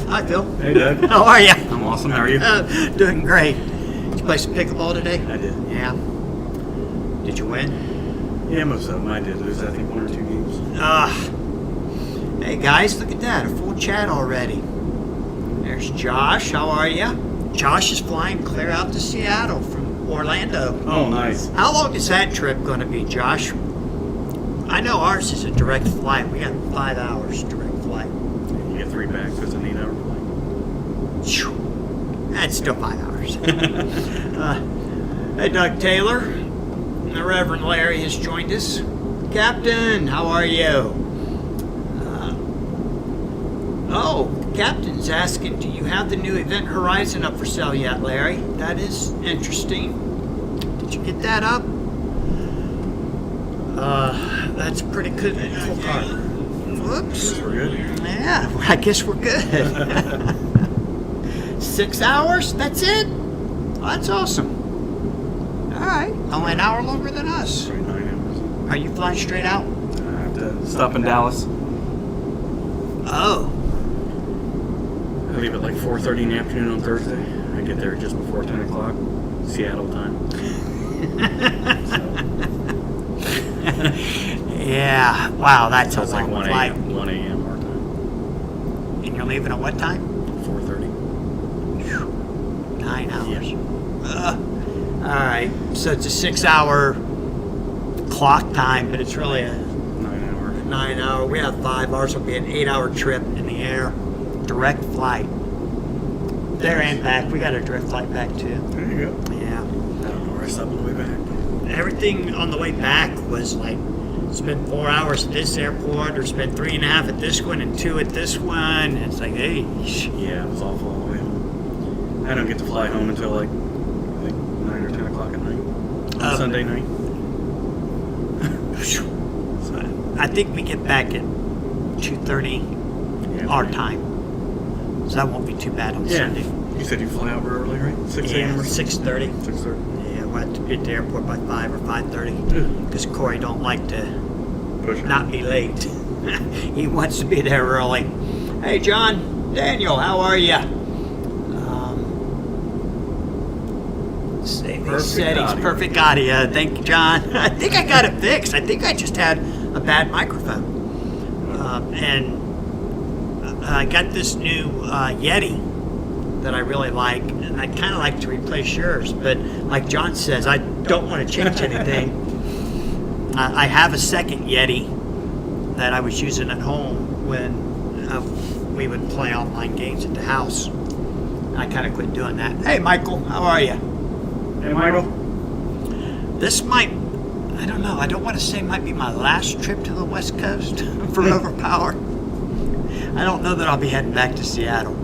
Hi, Phil. Hey, Doug. How are you? I'm awesome. How are you? Doing great. Did you play some pickleball today? I did. Yeah. Did you win? Yeah, most of them. I did lose, I think, 1 or 2 games. Hey, guys, look at that. A full chat already. There's Josh. How are you? Josh is flying clear out to Seattle from Orlando. Oh, nice. How long is that trip going to be, Josh? I know ours is a direct flight. We got 5 hours direct flight. You get 3 back, so it's an 8-hour flight. That's still 5 hours. Hey, Doug Taylor. The Reverend Larry has joined us. Captain, how are you? Captain's asking, do you have the new Event Horizon up for sale yet, Larry? That is interesting. Did you get that up? That's a pretty cool car. Whoops. We're good. Yeah, I guess we're good. 6 hours? That's it? Oh, that's awesome. All right. Only an hour longer than us. Right, 9 hours. Are you flying straight out? I have to stop in Dallas. Oh. I leave at like 4:30 in the afternoon on Thursday. I get there just before 10 o'clock, Seattle time. Yeah. Wow, that's So a it's like long 1 flight. a.m. 1 a.m. our time. And you're leaving at what time? 4:30. 9 hours. Yeah. All right. So it's a 6-hour clock time, but it's really a 9 hours. 9 hour. We have 5 hours. It'll be an 8-hour trip in the air. Direct flight. There and back. We got a direct flight back too. There you go. Yeah. I don't know where I slept on the way back. Everything on the way back was like, spend 4 hours at this airport, or spend 3.5 at this one and 2 at this one. It's like, hey. Yeah, it was awful all the way home. I don't get to fly home until like, I think 9 or 10 o'clock at night. On Sunday night. I think we get back at 2:30 our time. So that won't be too bad on Sunday. You said you fly out early, right? 6 Yeah, a.m. or 6:30. 6:30. Yeah, we'll have to be at the airport by 5 or 5:30. Because Corey don't like to Push it. not be late. He wants to be there early. Hey, John, Daniel, how are you? Save these settings. audio. Perfect audio. Thank you, John. I think I got it fixed. I think I just had a bad microphone. And I got this new Yeti that I really like, and I kind of like to replace yours. But like John says, I don't want to change anything. I have a second Yeti that I was using at home when we would play online games at the house. I kind of quit doing that. Hey, Michael, how are you? Hey, Michael. This might, I don't know, I don't want to say might be my last trip to the West Coast for Overpower. I don't know that I'll be heading back to Seattle.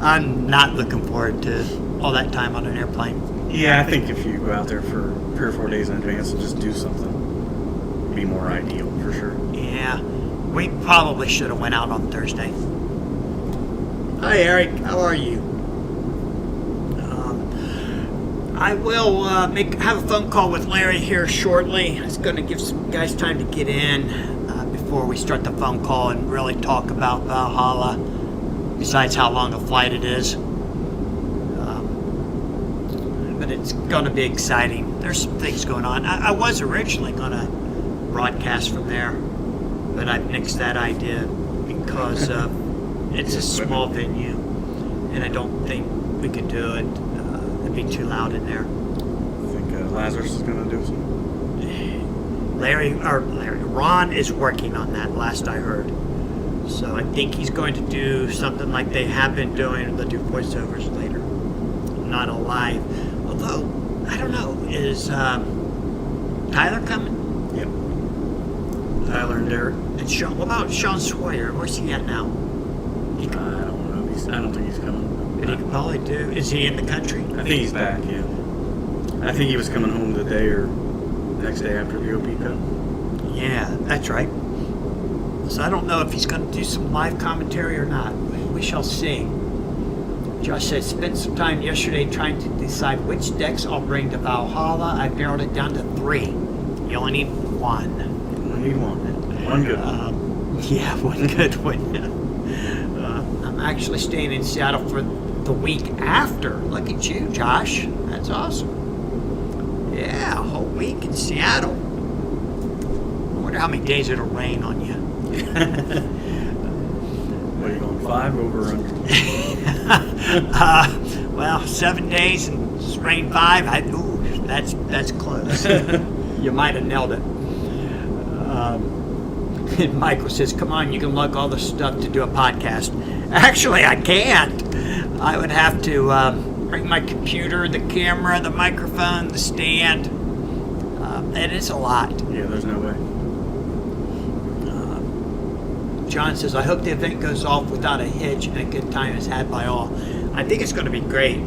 I'm not looking forward to all that time on an airplane. Yeah, I think if you go out there for 3 or 4 days in advance and just do something, it'd be more ideal for sure. Yeah, we probably should have went out on Thursday. Hi, Eric. How are you? I will have a phone call with Larry here shortly. It's going to give some guys time to get in before we start the phone call and really talk about Valhalla, besides how long a flight it is. But it's going to be exciting. There's some things going on. I was originally going to broadcast from there, but I've nixed that idea because it's a small venue, and I don't think we could do it. It'd be too loud in there. I think Lazarus is going to do something. Ron is working on that, last I heard. So I think he's going to do something like they have been doing. They'll do voiceovers later, not a live. Although, I don't know, is Tyler coming? Yep. Tyler and Derek. And Sean, what about Sean Sawyer? Where's he at now? I don't know. I don't think he's coming. But he could probably do. Is he in the country? I think he's back, yeah. I think he was coming home the day or next day after the OP Cup. Yeah, that's right. So I don't know if he's going to do some live commentary or not. We shall see. Josh said, spent some time yesterday trying to decide which decks I'll bring to Valhalla. I've narrowed it down to 3. You only need 1. Only need one. One good one. Yeah, one good one. I'm I'm actually staying in Seattle for the week after. Look at you, Josh. That's awesome. Yeah, a whole week in Seattle. I wonder how many days it'll rain on you. What are you going, 5 over or under? Well, 7 days and it's rain 5. That's close. You might have nailed it. And Michael says, come on, you can lug all the stuff to do a podcast. Actually, I can't. I would have to bring my computer, the camera, the microphone, the stand. It is a lot. Yeah, there's no way. John says, I hope the event goes off without a hitch and a good time is had by all. I think it's going to be great.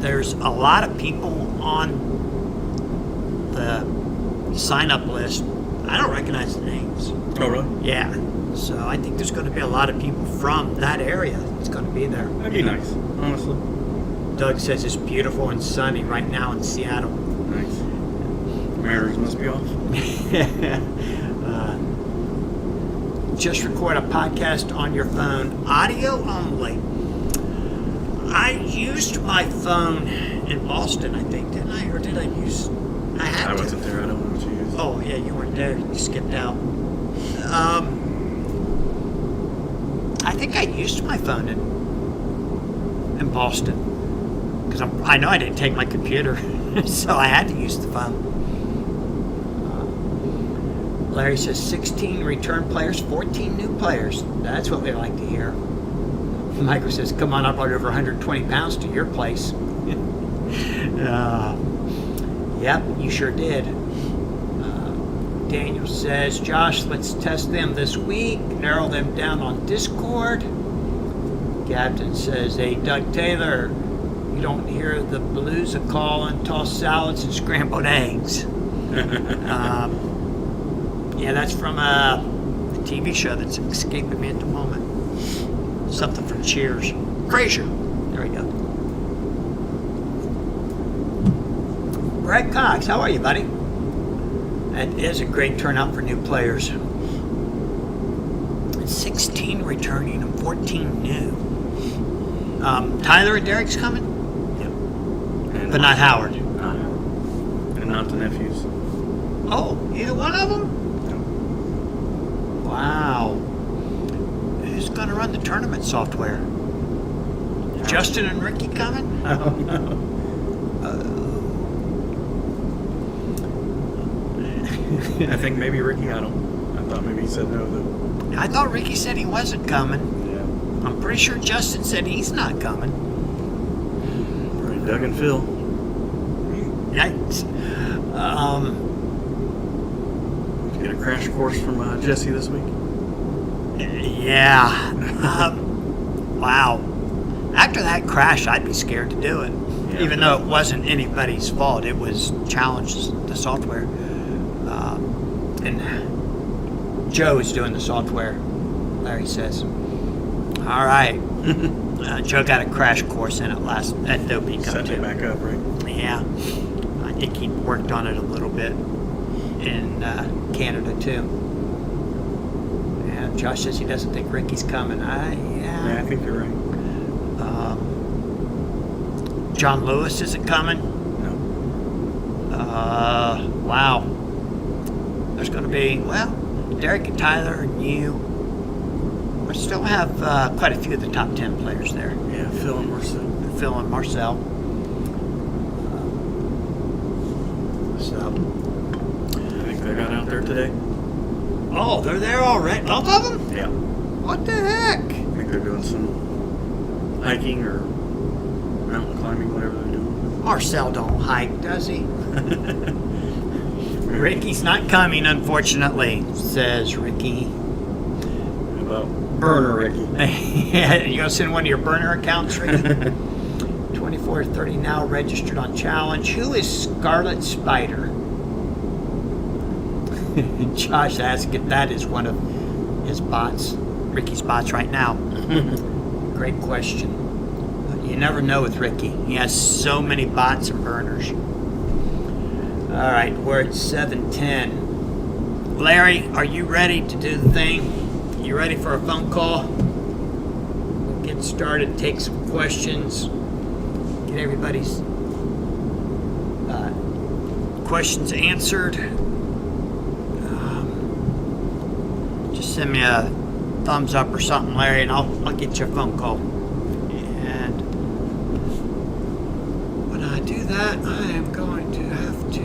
There's a lot of people on the sign-up list. I don't recognize the names. Oh, really? Yeah. So I think there's going to be a lot of people from that area that's going to be there. That'd be nice, honestly. Doug says it's beautiful and sunny right now in Seattle. Nice. Mariners must be off. Just record a podcast on your phone, audio only. I used my phone in Boston, I think, didn't I? Or did I use... I wasn't there. I don't know what you used. Oh, yeah, you weren't there. You skipped out. I think I used my phone in Boston. Because I know I didn't take my computer, so I had to use the phone. Larry says 16 return players, 14 new players. That's what we like to hear. Michael says, come on, I brought over 120 pounds to your place. Yep, you sure did. Daniel says, Josh, let's test them this week. Narrow them down on Discord. Captain says, hey, Doug Taylor, you don't hear the blues a calling, tossed salads and scrambled eggs. Yeah, that's from a TV show that's escaping me at the moment. Something from Cheers. Frasier. There we go. Brett Cox, how are you, buddy? That is a great turnout for new players. 16 returning and 14 new. Tyler and Derek's coming? Yep. And But not Howard. Not Howard. And not the nephews. Oh, either one of them? Wow. Who's going to run the tournament software? Justin and Ricky coming? I don't know. I think maybe Ricky got him. I thought maybe he said no, though. I thought Ricky said he wasn't coming. Yeah. I'm pretty sure Justin said he's not coming. Right, Doug and Phil. Yikes. Get a crash course from Jesse this week. Yeah. Wow. After that crash, I'd be scared to do it. Yeah, Even though it wasn't anybody's fault. It was challenged, the software. And Joe is doing the software, Larry says. All right. Joe got a crash course in it at Dopey. Set it back up, right? Yeah. I think he worked on it a little bit in Canada, too. Yeah, Josh says he doesn't think Ricky's coming. Yeah, I think you're right. John Lewis isn't coming? No. Wow. There's going to be, well, Derek and Tyler and you. We still have quite a few of the top 10 players there. Yeah, Phil and Marcel. Phil and Marcel. So. I think they got out there today. Oh, they're there already? Both of them? Yeah. What the heck? I think they're doing some hiking or mountain climbing, whatever they're doing. Marcel don't hike, does he? Ricky's not coming, unfortunately, says Ricky. How about Burner Ricky? Yeah, you gonna send one of your burner accounts, Ricky? 2430 now registered on challenge. Who is Scarlet Spider? Josh asked if that is one of his bots, Ricky's bots right now. Great question. You never know with Ricky. He has so many bots and burners. All right, we're at 7:10. Larry, are you ready to do the thing? You ready for a phone call? get started, take some questions, get everybody's questions answered. Just send me a thumbs up or something, Larry, and I'll get you a phone call. And when I do that, I am going to have to,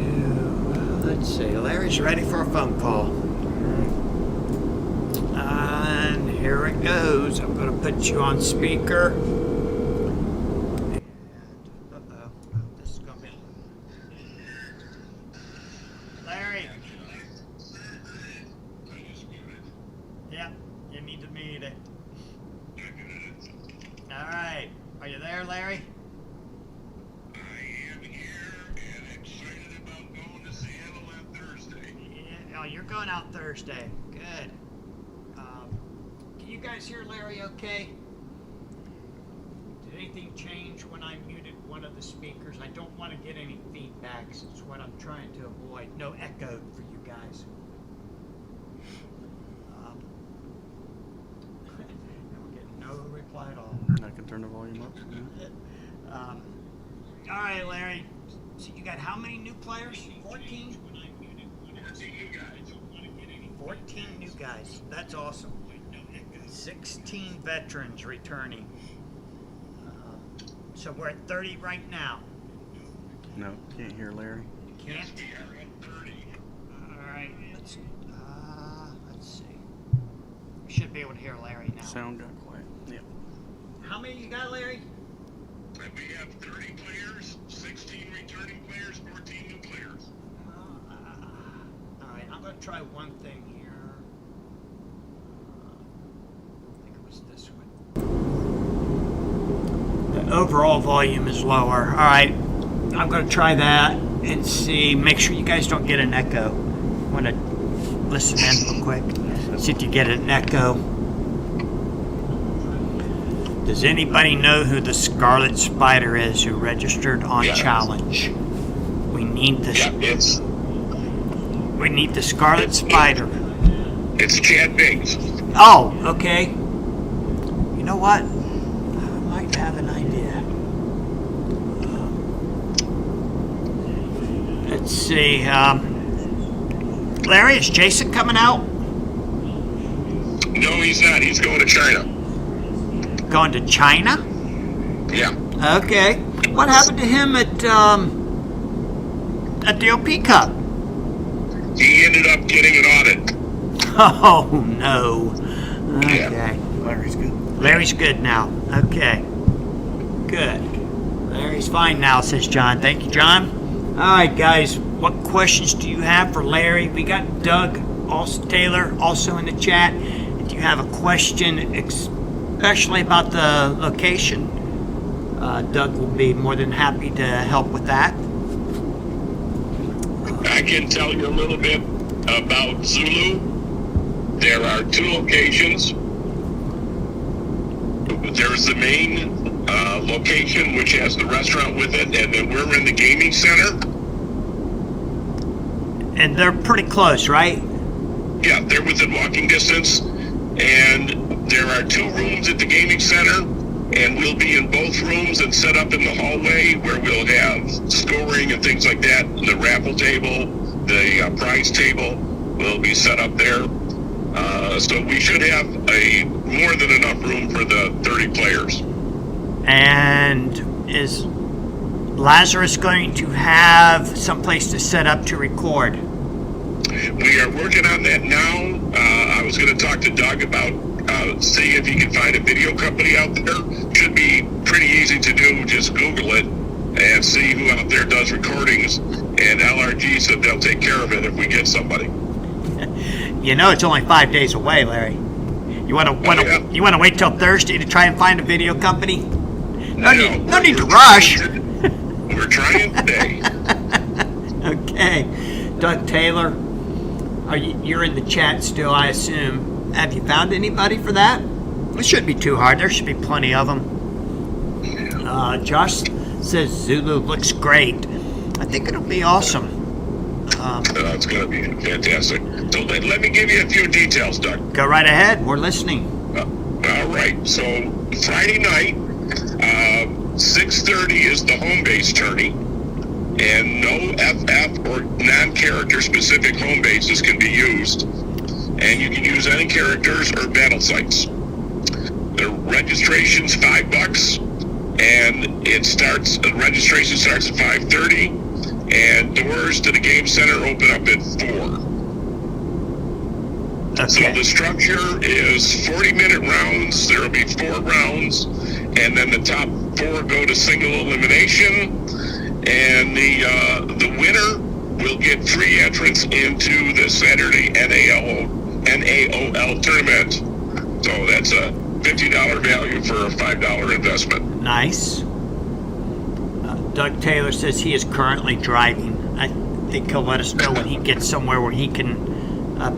let's see, Larry's ready for a phone call. And here it goes. I'm going to put you on speaker. And, this is going to be Larry. Yep, you need to mute it. All right. Are you there, Larry? I am here and excited about going to Seattle on Thursday. Yeah. Oh, you're going out Thursday. Good. Can you guys hear Larry okay? Did anything change when I muted one of the speakers? I don't want to get any feedback. It's what I'm trying to avoid. No echo for you guys. We're getting no reply at all. I can turn the volume up. All right, Larry. So you got how many new players? 14? 14 new guys. That's awesome. 16 veterans returning. So we're at 30 right now. No, can't hear Larry. Can't? All right. Let's see. We should be able to hear Larry now. Sound got quiet. Yeah. How many you got, Larry? We have 30 players, 16 returning players, 14 new players. All right. I'm going to try one thing here. I think it was this one. The overall volume is lower. All right. I'm going to try that and see. Make sure you guys don't get an echo. I want to listen in real quick. See if you get an echo. Does anybody know who the Scarlet Spider is who registered on Challenge? We need this. Yeah, We need the Scarlet Spider. it's Chad Biggs. Oh, okay. You know what? I might have an idea. Let's see. Larry, is Jason coming out? No, he's not. He's going to China. Going to China? Yeah. Okay. What happened to him at the OP Cup? He ended up getting an audit. Oh, no. Okay. Yeah. Larry's good. Larry's good now. Okay. Good. Larry's fine now, says John. Thank you, John. All right, guys. What questions do you have for Larry? We got Doug Taylor also in the chat. If you have a question, especially about the location, Doug will be more than happy to help with that. I can tell you a little bit about Zulu. There are 2 locations. There's the main location, which has the restaurant with it, and then we're in the gaming center. And they're pretty close, right? Yeah, they're within walking distance. And there are 2 rooms at the gaming center, and we'll be in both rooms and set up in the hallway where we'll have scoring and things like that. The raffle table, the prize table will be set up there. So we should have more than enough room for the 30 players. And is Lazarus going to have someplace to set up to record? We are working on that now. I was going to talk to Doug about see if he can find a video company out there. Should be pretty easy to do. Just Google it and see who out there does recordings. And LRG said they'll take care of it if we get somebody. You know it's only 5 days away, Larry. You want to wait till Thursday to try and find a video company? No need to rush. We're trying today. Okay, Doug Taylor, you're in the chat still, I assume. Have you found anybody for that? It shouldn't be too hard. There should be plenty of them. Josh says Zulu looks great. I think it'll be awesome. It's going to be fantastic. So let me give you a few details, Doug. Go right ahead. We're listening. All right. So Friday night, 6:30 is the home base tourney, and no FF or non-character specific home bases can be used, and you can use any characters or battle sites. The registration's $5, and registration starts at 5:30, and doors to the game center open up at 4. Okay. So the structure is 40-minute rounds. There will be 4 rounds, and then the top 4 go to single elimination, and the winner will get free entrance into the Saturday NAOL tournament. So that's a $50 value for a $5 investment. Nice. Doug Taylor says he is currently driving. I think he'll let us know when he gets somewhere where he can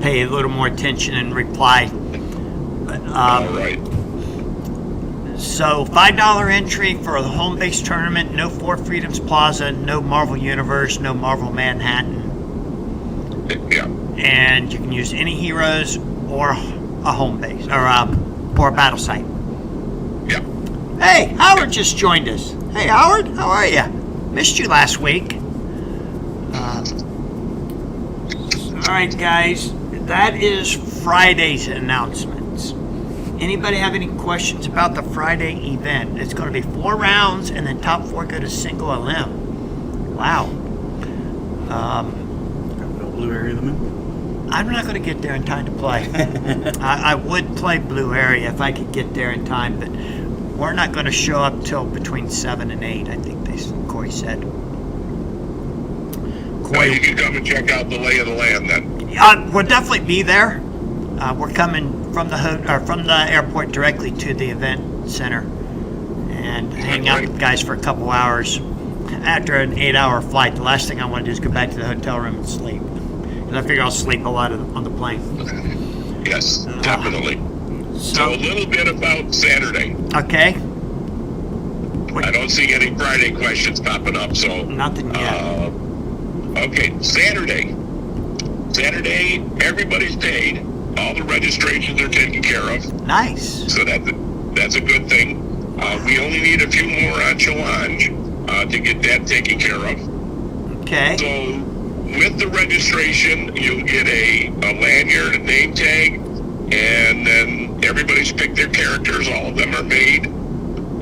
pay a little more attention and reply. All right. So $5 entry for the home base tournament. No Four Freedoms Plaza. No Marvel Universe. No Marvel Manhattan. Yeah. And you can use any heroes or a home base or a battle site. Yeah. Hey, Howard just joined us. Hey, Howard, how are you? Missed you last week. All right, guys, that is Friday's announcements. Anybody have any questions about the Friday event? It's going to be 4 rounds, and then top 4 go to single elim. Wow. No blue area of the moon. I'm not going to get there in time to play. I would play Blue Area if I could get there in time, but we're not going to show up till between 7 and 8, I think Corey said. Well, you can come and check out the lay of the land then. We'll definitely be there. We're coming from the airport directly to the event center and hang out with the guys for a couple hours. After an 8-hour flight, the last thing I want to do is go back to the hotel room and sleep. And I figure I'll sleep a lot on the plane. Yes, definitely. So a little bit about Saturday. Okay. I don't see any Friday questions popping up, so. Nothing yet. Okay, Saturday, everybody's paid. All the registrations are taken care of. Nice. So that's a good thing. We only need a few more on Challenge to get that taken care of. Okay. So with the registration, you'll get a lanyard, a name tag, and then everybody's picked their characters. All of them are made.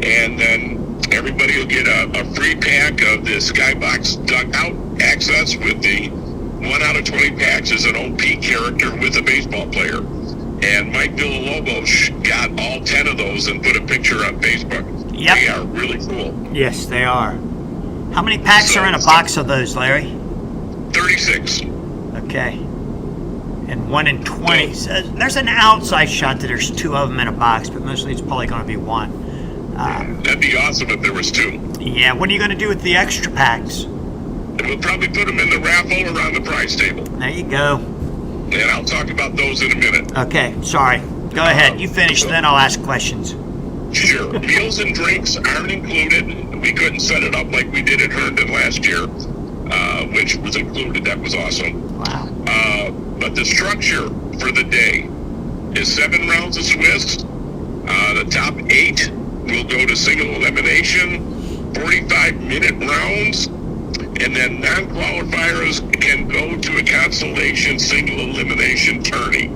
And then everybody will get a free pack of the Skybox Dugout access with the 1 out of 20 packs is an OP character with a baseball player. And Mike Villalobos got all 10 of those and put a picture on Facebook. Yep. They are really cool. Yes, they are. How many packs are in a box of those, Larry? 36. Okay. And 1 in 20. So there's an outside shot that there's 2 of them in a box, but mostly it's probably going to be 1. That'd be awesome if there was 2. Yeah, what are you going to do with the extra packs? And we'll probably put them in the raffle around the prize table. There you go. And I'll talk about those in a minute. Okay, sorry. Go ahead. You finish, then I'll ask questions. Sure. Meals and drinks aren't included. We couldn't set it up like we did at Herndon last year, which was included. That was awesome. Wow. But the structure for the day is 7 rounds of Swiss. The top 8 will go to single elimination, 45-minute rounds, and then non-qualifiers can go to a consolation single elimination tourney.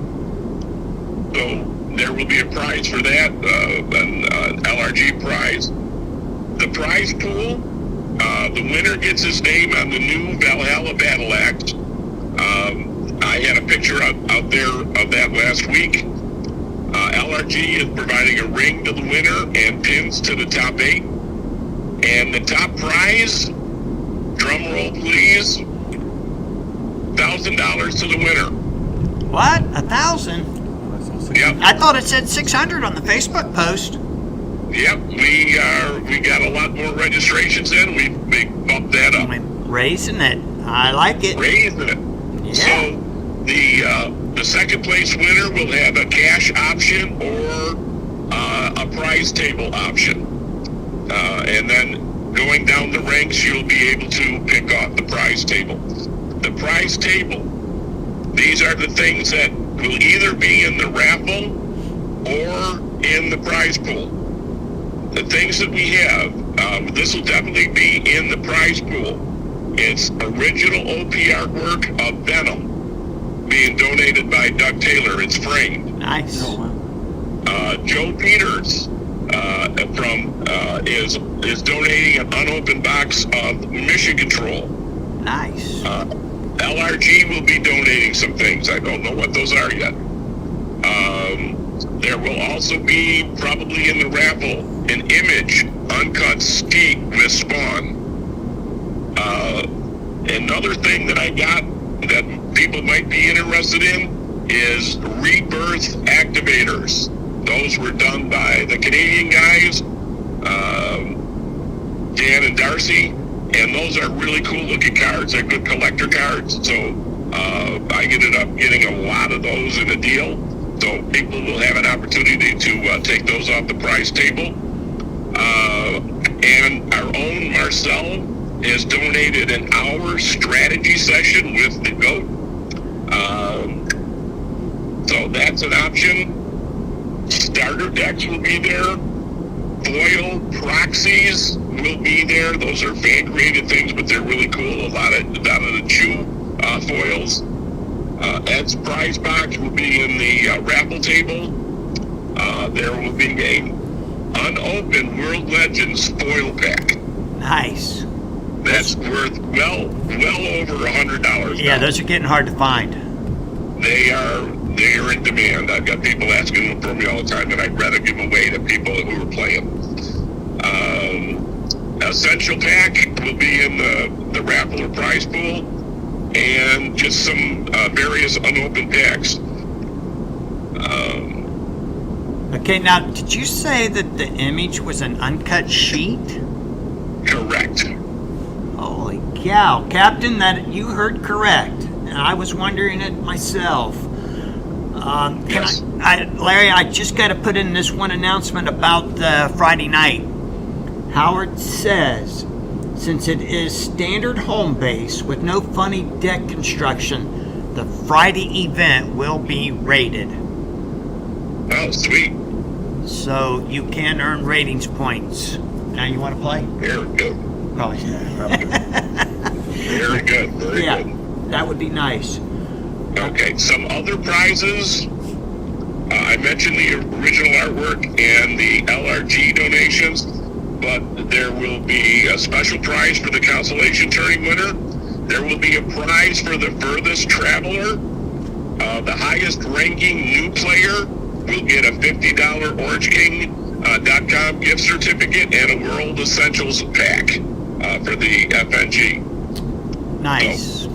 So there will be a prize for that, an LRG prize. The prize pool, the winner gets his name on the new Valhalla Battle Act. I had a picture out there of that last week. LRG is providing a ring to the winner and pins to the top 8. And the top prize, drum roll please, $1,000 to the winner. What? 1,000? Yep. I thought it said 600 on the Facebook post. Yep, we got a lot more registrations in. We bumped that up. Raising it. I like it. Raising it. Yeah. So the second place winner will have a cash option or a prize table option. And then going down the ranks, you'll be able to pick off the prize table. The prize table, these are the things that will either be in the raffle or in the prize pool. The things that we have, this will definitely be in the prize pool. It's original OP artwork of Venom being donated by Doug Taylor. It's framed. Nice. Oh, wow. Joe Peters is donating an unopened box of Mission Control. Nice. LRG will be donating some things. I don't know what those are yet. There will also be, probably in the raffle, an Image uncut skeet with Spawn. Another thing that I got that people might be interested in is Rebirth activators. Those were done by the Canadian guys, Dan and Darcy, and those are really cool looking cards. They're good collector cards, so I ended up getting a lot of those in a deal, so people will have an opportunity to take those off the prize table. And our own Marcel has donated an hour strategy session with the GOAT. So that's an option. Starter decks will be there. Foil proxies will be there. Those are fan-created things, but they're really cool. A lot of the Chew foils. Ed's prize box will be in the raffle table. There will be an unopened World Legends foil pack. Nice. That's worth well over $100. Yeah, now. those are getting hard to find. They are in demand. I've got people asking them for me all the time, and I'd rather give them away to people who are playing. Essential pack will be in the raffle or prize pool, and just some various unopened packs. Okay, now, did you say that the Image was an uncut sheet? Correct. Holy cow, Captain, that you heard correct. And I was wondering it myself. Yes. Larry, I just got to put in this one announcement about the Friday night. Howard says, since it is standard home base with no funny deck construction, the Friday event will be rated. Oh, sweet. So you can earn ratings points. Now you want to play? Very good. Probably. Very good. Very Yeah, good. that would be nice. Okay, some other prizes. I mentioned the original artwork and the LRG donations, but there will be a special prize for the consolation tourney winner. There will be a prize for the furthest traveler. The highest ranking new player will get a $50 OrangeKing.com gift certificate and a World Essentials pack for the FNG. Nice.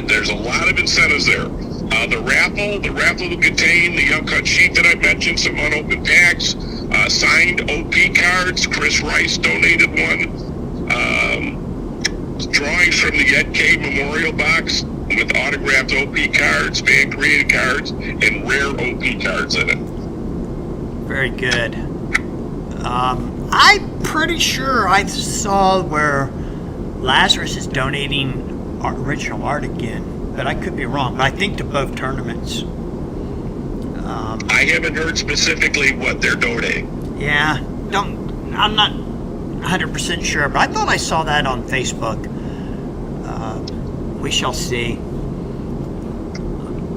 There's a lot of incentives there. The raffle will contain the uncut sheet that I mentioned, some unopened packs, signed OP cards. Chris Rice donated one. Drawings from the Ed K Memorial Box with autographed OP cards, fan-created cards, and rare OP cards in it. Very good. I'm pretty sure I saw where Lazarus is donating original art again, but I could be wrong. But I think to both tournaments. I haven't heard specifically what they're donating. Yeah, I'm not 100% sure, but I thought I saw that on Facebook. We shall see.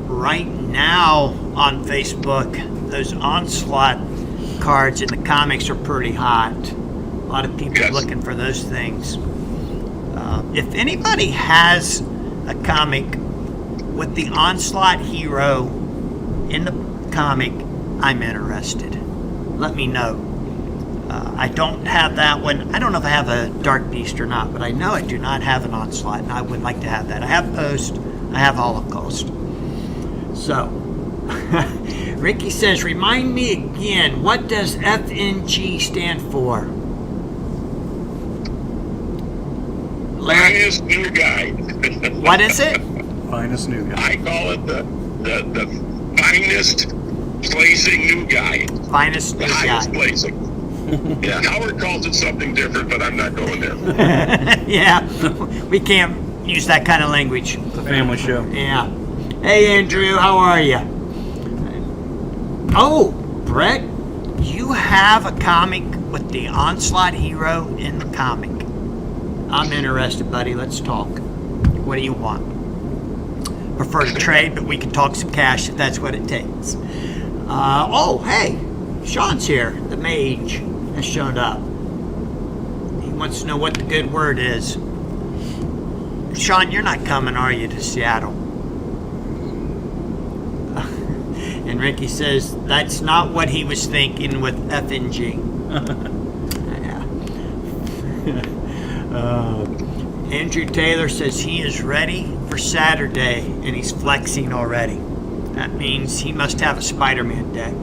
Right now on Facebook, those Onslaught cards in the comics are pretty hot. A lot of people Yes. looking for those things. If anybody has a comic with the Onslaught hero in the comic, I'm interested. Let me know. I don't have that one. I don't know if I have a Dark Beast or not, but I know I do not have an Onslaught, and I would like to have that. I have Post, I have Holocaust. So, Ricky says, remind me again, what does FNG stand for? Finest new guy. What is it? Finest new guy. I call it the finest placing new guy. Finest The new highest guy. placing. Yeah, Howard calls it something different, but I'm not going there. Yeah, we can't use that kind of language. It's a family show. Yeah. Hey, Andrew, how are you? Oh, Brett, you have a comic with the Onslaught hero in the comic. I'm interested, buddy. Let's talk. What do you want? Prefer to trade, but we can talk some cash if that's what it takes. Oh, hey, Sean's here. The mage has shown up. He wants to know what the good word is. Sean, you're not coming, are you, to Seattle? And Ricky says, that's not what he was thinking with FNG. Yeah. Andrew Taylor says he is ready for Saturday, and he's flexing already. That means he must have a Spider-Man deck.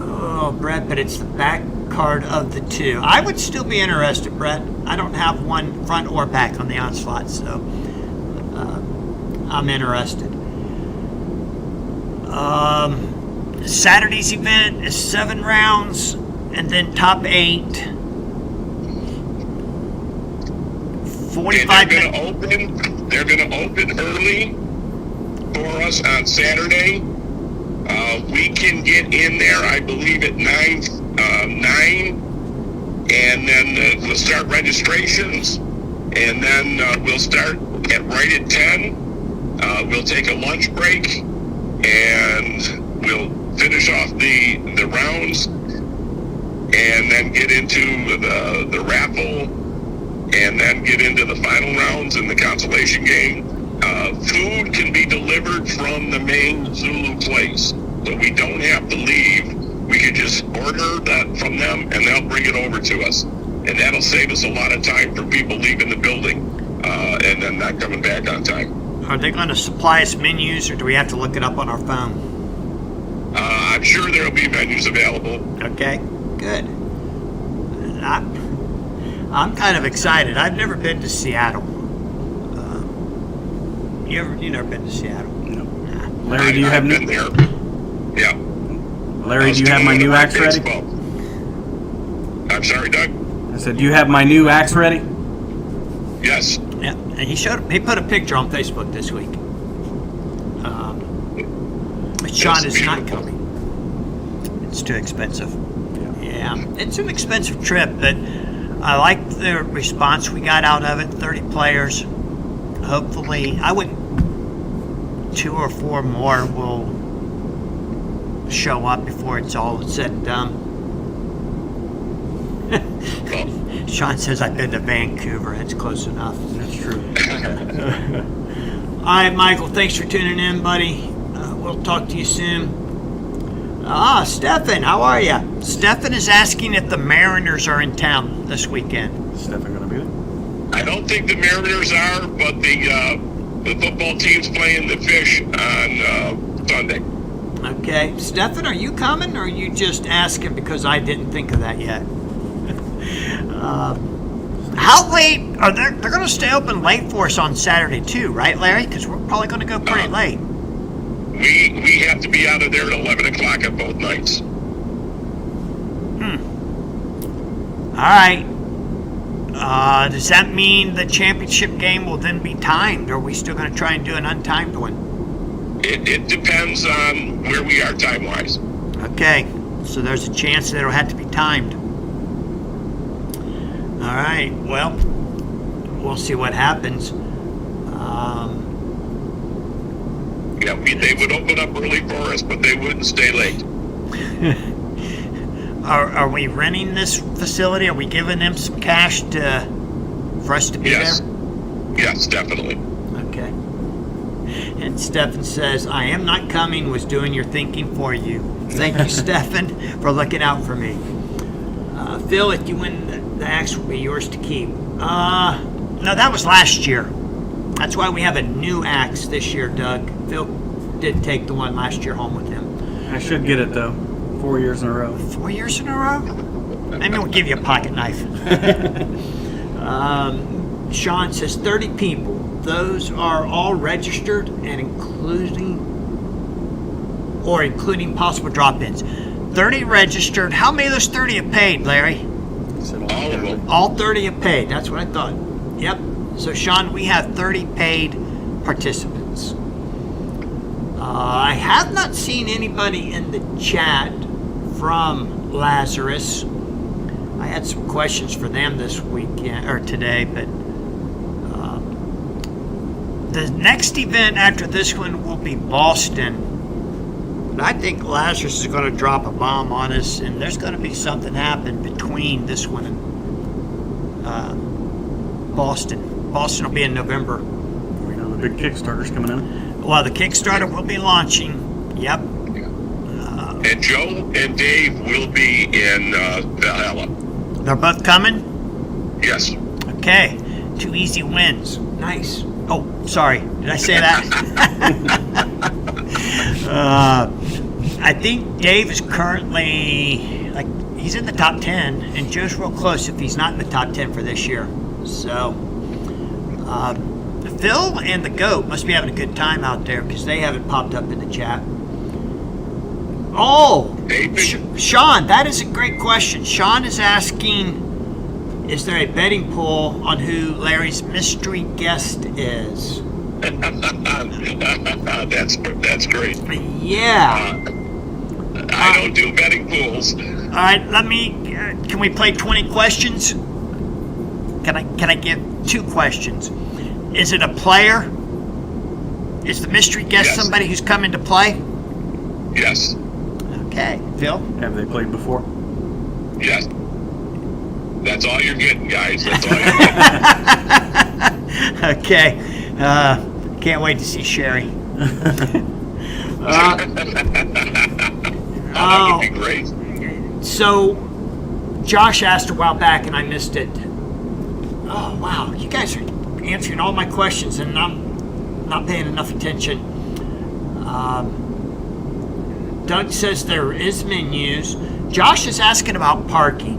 Oh, Brett, but it's the back card of the two. I would still be interested, Brett. I don't have one front or back on the Onslaught, so I'm interested. Saturday's event is 7 rounds and then top 8. 45 minutes. They're going to open early for us on Saturday. We can get in there, I believe, at 9, and then we'll start registrations, and then we'll start right at 10. We'll take a lunch break, and we'll finish off the rounds, and then get into the raffle, and then get into the final rounds in the consolation game. Food can be delivered from the main Zulu place, so we don't have to leave. We can just order that from them, and they'll bring it over to us. And that'll save us a lot of time for people leaving the building and then not coming back on time. Are they going to supply us menus, or do we have to look it up on our phone? I'm sure there'll be menus available. Okay, good. I'm kind of excited. I've never been to Seattle. You never been to Seattle? No. Nah. Larry, do you have been there? Yeah. Larry, do you have my new axe ready? I'm sorry, Doug? I said, do you have my new axe ready? Yes. Yeah, and he put a picture on Facebook this week. Sean is not coming. It's too expensive. Yeah, it's an expensive trip, but I like the response we got out of it. 30 players. Hopefully, 2 or 4 more will show up before it's all said and done. Sean says I've been to Vancouver. It's close enough. That's true. All right, Michael, thanks for tuning in, buddy. We'll talk to you soon. Stefan, how are you? Stefan is asking if the Mariners are in town this weekend. Is Stefan going to be there? I don't think the Mariners are, but the football team's playing the Fish on Sunday. Okay. Stefan, are you coming, or are you just asking because I didn't think of that yet? How late? They're going to stay open late for us on Saturday too, right, Larry? Because we're probably going to go pretty late. We have to be out of there at 11 o'clock on both nights. All right. Does that mean the championship game will then be timed, or are we still going to try and do an untimed one? It depends on where we are time-wise. Okay. So there's a chance that it'll have to be timed. All right. Well, we'll see what happens. Yeah, they would open up early for us, but they wouldn't stay late. Are we renting this facility? Are we giving them some cash for us to be there? Yes, definitely. Okay. And Stefan says, I am not coming, was doing your thinking for you. Thank you, Stefan, for looking out for me. Phil, if you win, the axe will be yours to keep. No, that was last year. That's why we have a new axe this year, Doug. Phil did take the one last year home with him. I should get it, though. 4 years in a row. 4 years in a row? Maybe we'll give you a pocket knife. Sean says 30 people. Those are all registered and including possible drop-ins. 30 registered. How many of those 30 have paid, Larry? All of them. All 30 have paid. That's what I thought. Yep. So, Sean, we have 30 paid participants. I have not seen anybody in the chat from Lazarus. I had some questions for them this weekend or today, but the next event after this one will be Boston. But I think Lazarus is going to drop a bomb on us, and there's going to be something happen between this one and Boston. Boston will be in November. We know the big Kickstarter's coming in. Well, the Kickstarter will be launching. Yep. And Joe and Dave will be in Valhalla. They're both coming? Yes. Okay. 2 easy wins. Nice. Oh, sorry. Did I say that? I think Dave is currently, he's in the top 10, and Joe's real close if he's not in the top 10 for this year. So, Phil and the GOAT must be having a good time out there because they haven't popped up in the chat. Oh, Sean, that is a great question. Sean is asking, is there a betting pool on who Larry's mystery guest is? That's great. Yeah. I don't do betting pools. All right, can we play 20 questions? Can I give 2 questions? Is it a player? Is the mystery guest Yes. somebody who's coming to play? Yes. Okay, Phil? Have they played before? Yes. That's all you're getting, guys. That's all you're getting. Okay. Can't wait to see Sherry. That would be great. So, Josh asked a while back and I missed it. Oh, wow. You guys are answering all my questions and I'm not paying enough attention. Doug says there is menus. Josh is asking about parking.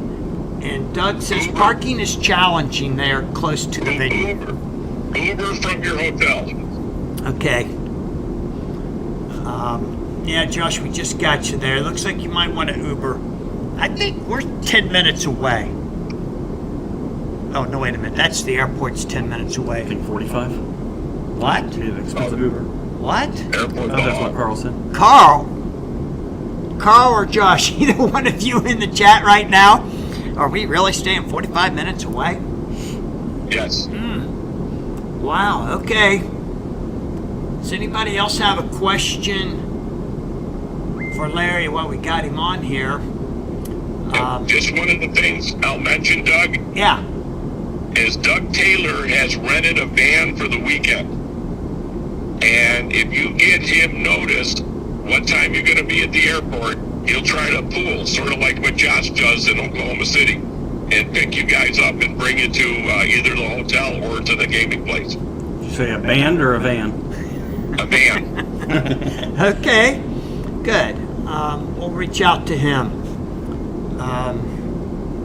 And Doug says parking is challenging there close to the venue. Uber from your hotel. Okay. Yeah, Josh, we just got you there. Looks like you might want to Uber. I think we're 10 minutes away. Oh, no, wait a minute. That's the airport's 10 minutes I away. think 45. What? Yeah, the expensive Uber. What? Airport. Oh, that's what Carl said. Carl or Josh, either one of you in the chat right now? Are we really staying 45 minutes away? Yes. Wow, okay. Does anybody else have a question for Larry while we got him on here? Just one of the things I'll mention, Doug, Yeah. is Doug Taylor has rented a van for the weekend. And if you get him noticed what time you're going to be at the airport, he'll try to pool, sort of like what Josh does in Oklahoma City, and pick you guys up and bring you to either the hotel or to the gaming place. Did you say a band or a van? A van. Okay, good. We'll reach out to him.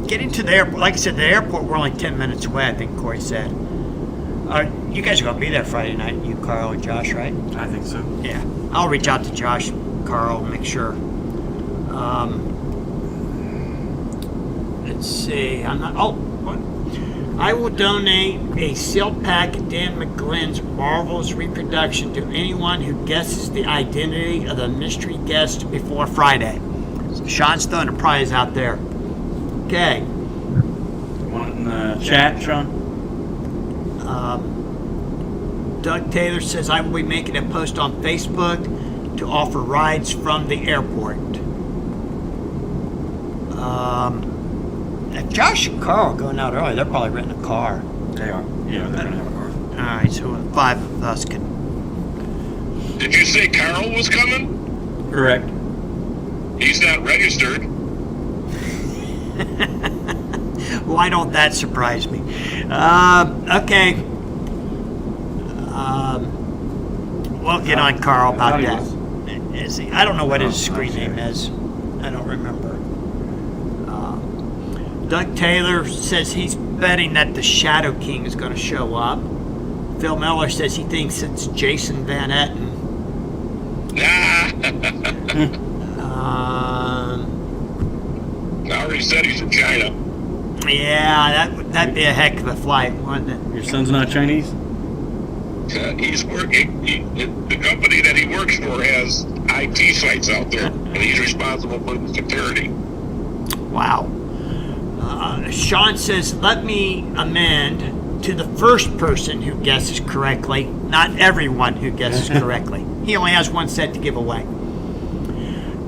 Getting to the airport, like I said, the airport, we're only 10 minutes away, I think Corey said. You guys are going to be there Friday night, you, Carl, and Josh, right? I think so. Yeah. I'll reach out to Josh, Carl, make sure. Let's see. I will donate a sealed pack of Dan McGlynn's Marvel's reproduction to anyone who guesses the identity of the mystery guest before Friday. So Sean's throwing a prize out there. Okay. Want it in the chat, Sean? Doug Taylor says I will be making a post on Facebook to offer rides from the airport. If Josh and Carl are going out early, they're probably renting a car. They are. Yeah, they're going to have a car. All right, so 5 of us can. Did you say Carl was coming? Correct. He's not registered. Why don't that surprise me? Okay. We'll get on Carl about that. Is he? I don't know what his screen name is. I don't remember. Doug Taylor says he's betting that the Shadow King is going to show up. Phil Miller says he thinks it's Jason Van Etten. I already said he's from China. Yeah, that'd be a heck of a flight, wouldn't it? Your son's not Chinese? He's working. The company that he works for has IT sites out there, and he's responsible for the security. Wow. Sean says, let me amend to the first person who guesses correctly, not everyone who guesses correctly. He only has one set to give away.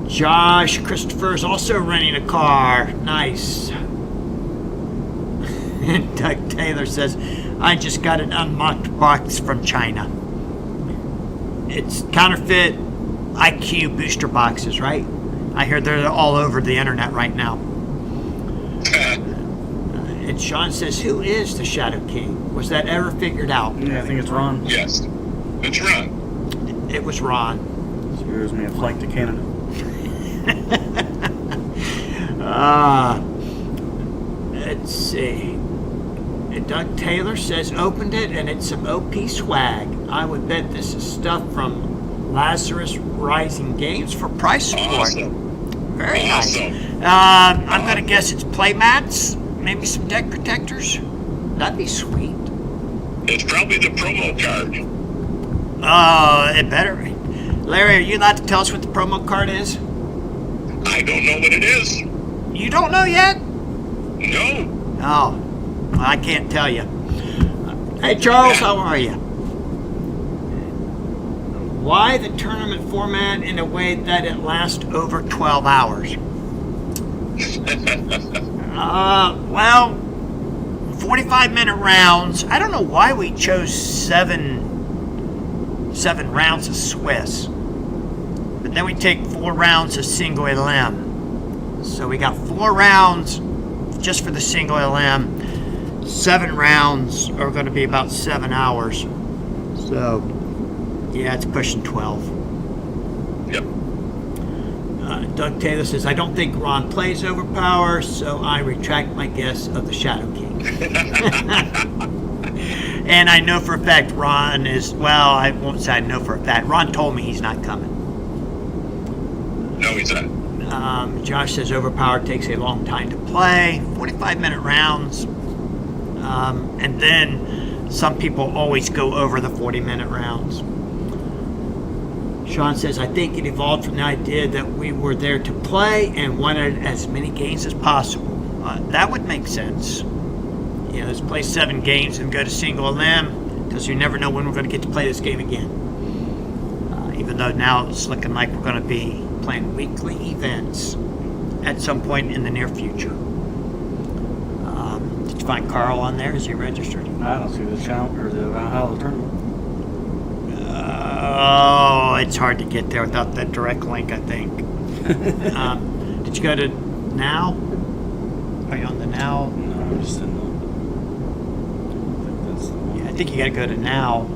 Josh Christopher is also renting a car. Nice. And Doug Taylor says, I just got an unmarked box from China. It's counterfeit IQ booster boxes, right? I hear they're all over the internet right now. And Sean says, who is the Shadow King? Was that ever figured out? Yeah, I think it's Ron. Yes, it's Ron. It was Ron. Screws me a flight to Canada. Let's see. And Doug Taylor says, opened it and it's some OP swag. I would bet this is stuff from Lazarus Rising Games for price support. Awesome. Very Awesome. nice. I'm going to guess it's play mats, maybe some deck protectors. That'd be sweet. It's probably the promo card. It better be. Larry, are you allowed to tell us what the promo card is? I don't know what it is. You don't know yet? No. Oh, well, I can't tell you. Hey, Charles, how are you? Why the tournament format in a way that it lasts over 12 hours? Well, 45-minute rounds. I don't know why we chose seven rounds of Swiss. But then we take 4 rounds of single LM. So we got 4 rounds just for the single LM. 7 rounds are going to be about 7 hours. So, yeah, it's pushing 12. Yep. Doug Taylor says, I don't think Ron plays Overpower, so I retract my guess of the Shadow King. And I know for a fact Ron is, well, I won't say I know for a fact. Ron told me he's not coming. No, he's not. Josh says Overpower takes a long time to play, 45-minute rounds. And then some people always go over the 40-minute rounds. Sean says, I think it evolved from the idea that we were there to play and wanted as many games as possible. That would make sense. You know, let's play 7 games and go to single LM because you never know when we're going to get to play this game again. Even though now it's looking like we're going to be playing weekly events at some point in the near future. Did you find Carl on there? Is he registered? I don't see the challenge or the Valhalla tournament. Oh, it's hard to get there without that direct link, I think. Did you go to NAOL? Are you on the NAOL? No, I'm just in the. I think that's the one. Yeah, I think you got to go to NAOL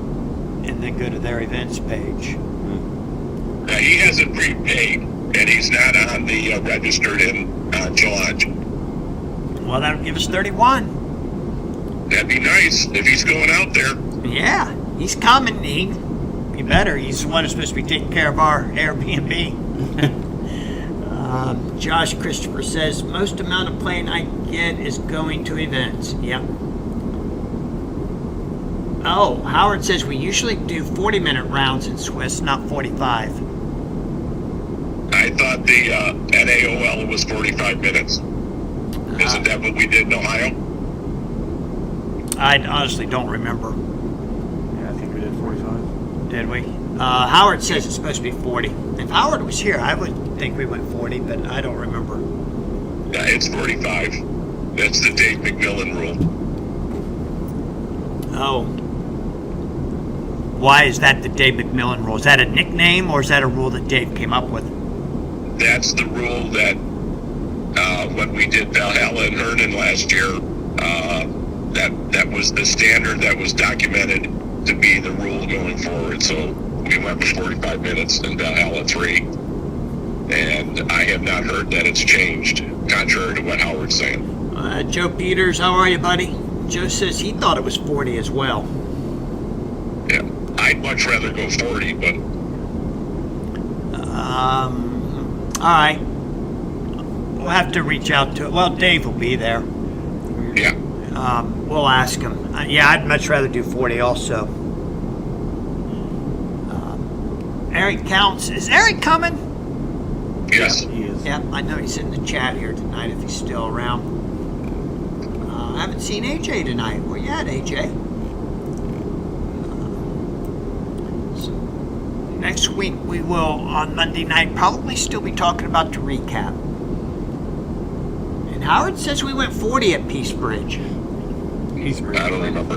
and then go to their events page. He hasn't prepaid, and he's not on the registered in challenge. Well, that'll give us 31. That'd be nice if he's going out there. Yeah, he's coming. He better. He's the one who's supposed to be taking care of our Airbnb. Josh Christopher says, most amount of playing I get is going to events. Yep. Oh, Howard says we usually do 40-minute rounds in Swiss, not 45. I thought the NAOL was 45 minutes. Isn't that what we did in Ohio? I honestly don't remember. Yeah, I think we did 45. Did we? Howard says it's supposed to be 40. If Howard was here, I would think we went 40, but I don't remember. Yeah, it's 45. That's the Dave McMillan rule. Oh. Why is that the Dave McMillan rule? Is that a nickname, or is that a rule that Dave came up with? That's the rule that when we did Valhalla and Hernan last year, that was the standard that was documented to be the rule going forward. So we went with 45 minutes in Valhalla 3. And I have not heard that it's changed, contrary to what Howard's saying. Joe Peters, how are you, buddy? Joe says he thought it was 40 as well. Yeah, I'd much rather go 40, but... All right. We'll have to reach out to... Well, Dave will be there. Yeah. We'll ask him. Yeah, I'd much rather do 40 also. Eric Counts. Is Eric coming? Yes. He is. Yeah, I know he's in the chat here tonight if he's still around. I haven't seen AJ tonight. Where you at, AJ? So next week we will, on Monday night, probably still be talking about the recap. And Howard says we went 40 at Peace Bridge. He's great. I don't remember.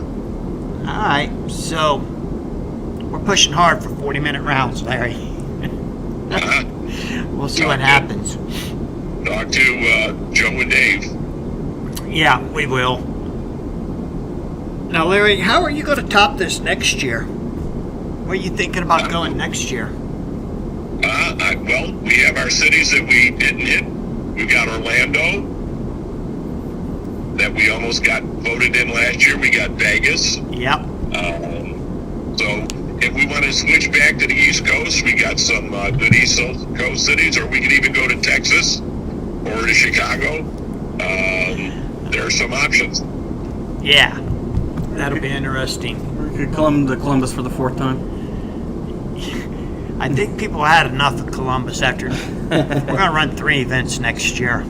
All right, so we're pushing hard for 40-minute rounds, Larry. Uh-huh. We'll see what happens. Talk to Joe and Dave. Yeah, we will. Now, Larry, how are you going to top this next year? Where are you thinking about going next year? Well, we have our cities that we didn't hit. We've got Orlando, that we almost got voted in last year. We got Vegas. Yep. So if we want to switch back to the East Coast, we got some good East Coast cities, or we could even go to Texas or to Chicago. There are some options. Yeah. That'll be interesting. We could come to Columbus for the 4th time. I think people had enough of Columbus after. We're going to run 3 events next year.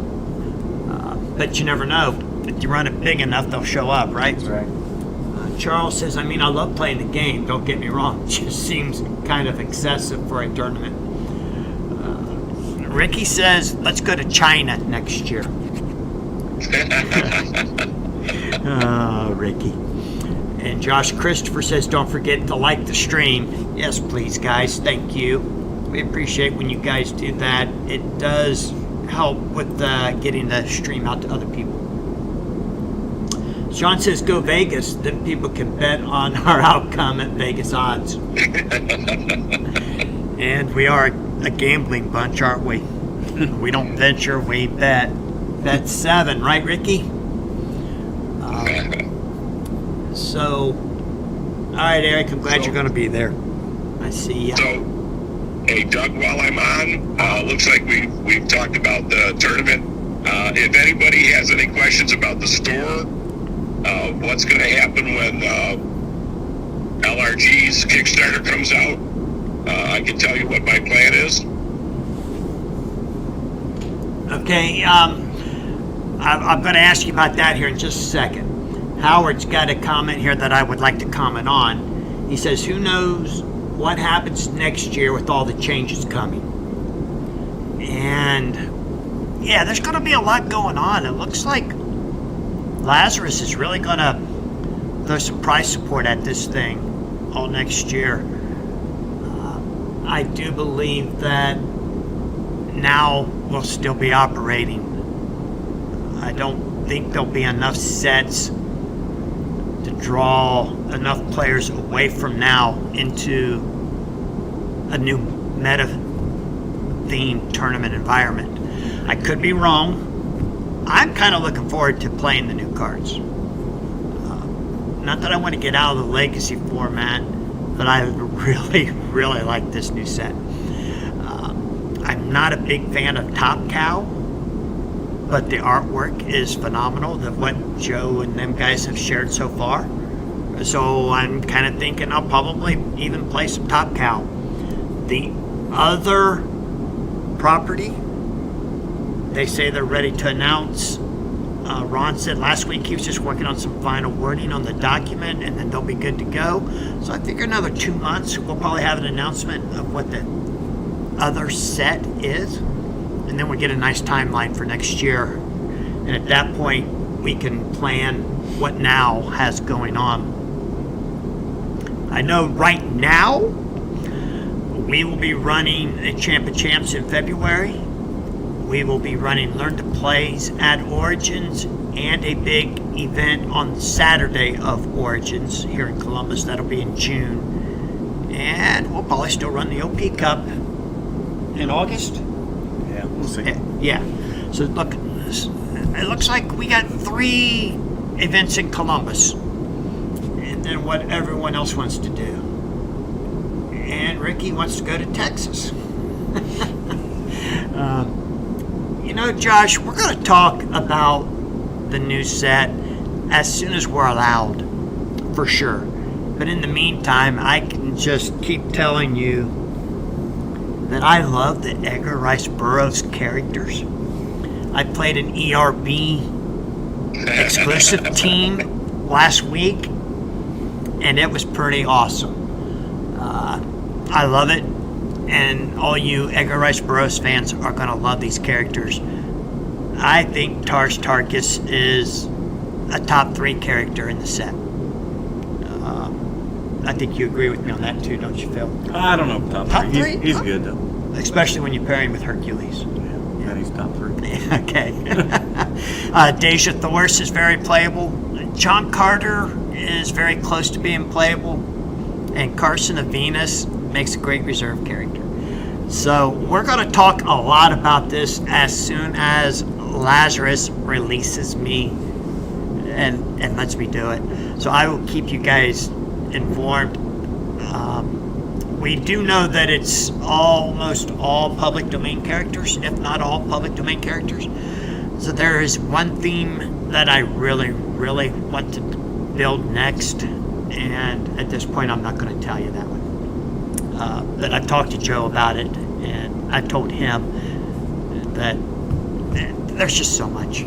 But you never know. If you run it big enough, they'll show up, right? That's right. Charles says, I love playing the game. Don't get me wrong. It just seems kind of excessive for a tournament. Ricky says, let's go to China next year. Ricky. And Josh Christopher says, don't forget to like the stream. Yes, please, guys. Thank you. We appreciate when you guys do that. It does help with getting the stream out to other people. Sean says, go Vegas. Then people can bet on our outcome at Vegas odds. And we are a gambling bunch, aren't we? We don't venture, we bet. Bet 7, right, Ricky? So, all right, Eric, I'm glad you're going to be there. I see you. So, hey, Doug, while I'm on, looks like we've talked about the tournament. If anybody has any questions about the store, what's going to happen when LRG's Kickstarter comes out, I can tell you what my plan is. Okay, I'm going to ask you about that here in just a second. Howard's got a comment here that I would like to comment on. He says, who knows what happens next year with all the changes coming? And, yeah, there's going to be a lot going on. It looks like Lazarus is really going to throw some price support at this thing all next year. I do believe that now will still be operating. I don't think there'll be enough sets to draw enough players away from now into a new meta-themed tournament environment. I could be wrong. I'm kind of looking forward to playing the new cards. Not that I want to get out of the legacy format, but I really, really like this new set. I'm not a big fan of Top Cow, but the artwork is phenomenal, what Joe and them guys have shared so far. So I'm kind of thinking I'll probably even play some Top Cow. The other property, they say they're ready to announce. Ron said last week he was just working on some final wording on the document, and then they'll be good to go. So I figure another 2 months, we'll probably have an announcement of what the other set is, and then we'll get a nice timeline for next year. And at that point, we can plan what now has going on. I know right now, we will be running a Champ of Champs in February. We will be running Learn to Plays at Origins and a big event on Saturday of Origins here in Columbus. That'll be in June. And we'll probably still run the OP Cup in August. Yeah, we'll see. Yeah. So look, it looks like we got 3 events in Columbus. And then what everyone else wants to do. And Ricky wants to go to Texas. Josh, we're going to talk about the new set as soon as we're allowed, for sure. But in the meantime, I can just keep telling you that I love the Edgar Rice Burroughs characters. I played an ERB exclusive team last week, and it was pretty awesome. I love it, and all you Edgar Rice Burroughs fans are going to love these characters. I think Tars Tarkas is a top 3 character in the set. I think you agree with me on that too, don't you, Phil? I don't know top Top three. three? He's good though. Especially when you pair him with Hercules. Yeah, and he's top 3. Okay. Deja Thors is very playable. John Carter is very close to being playable. And Carson of Venus makes a great reserve character. So we're going to talk a lot about this as soon as Lazarus releases me and lets me do it. So I will keep you guys informed. We do know that it's almost all public domain characters, if not all public domain characters. So there is one theme that I really, really want to build next, and at this point I'm not going to tell you that one. But I've talked to Joe about it, and I've told him that there's just so much.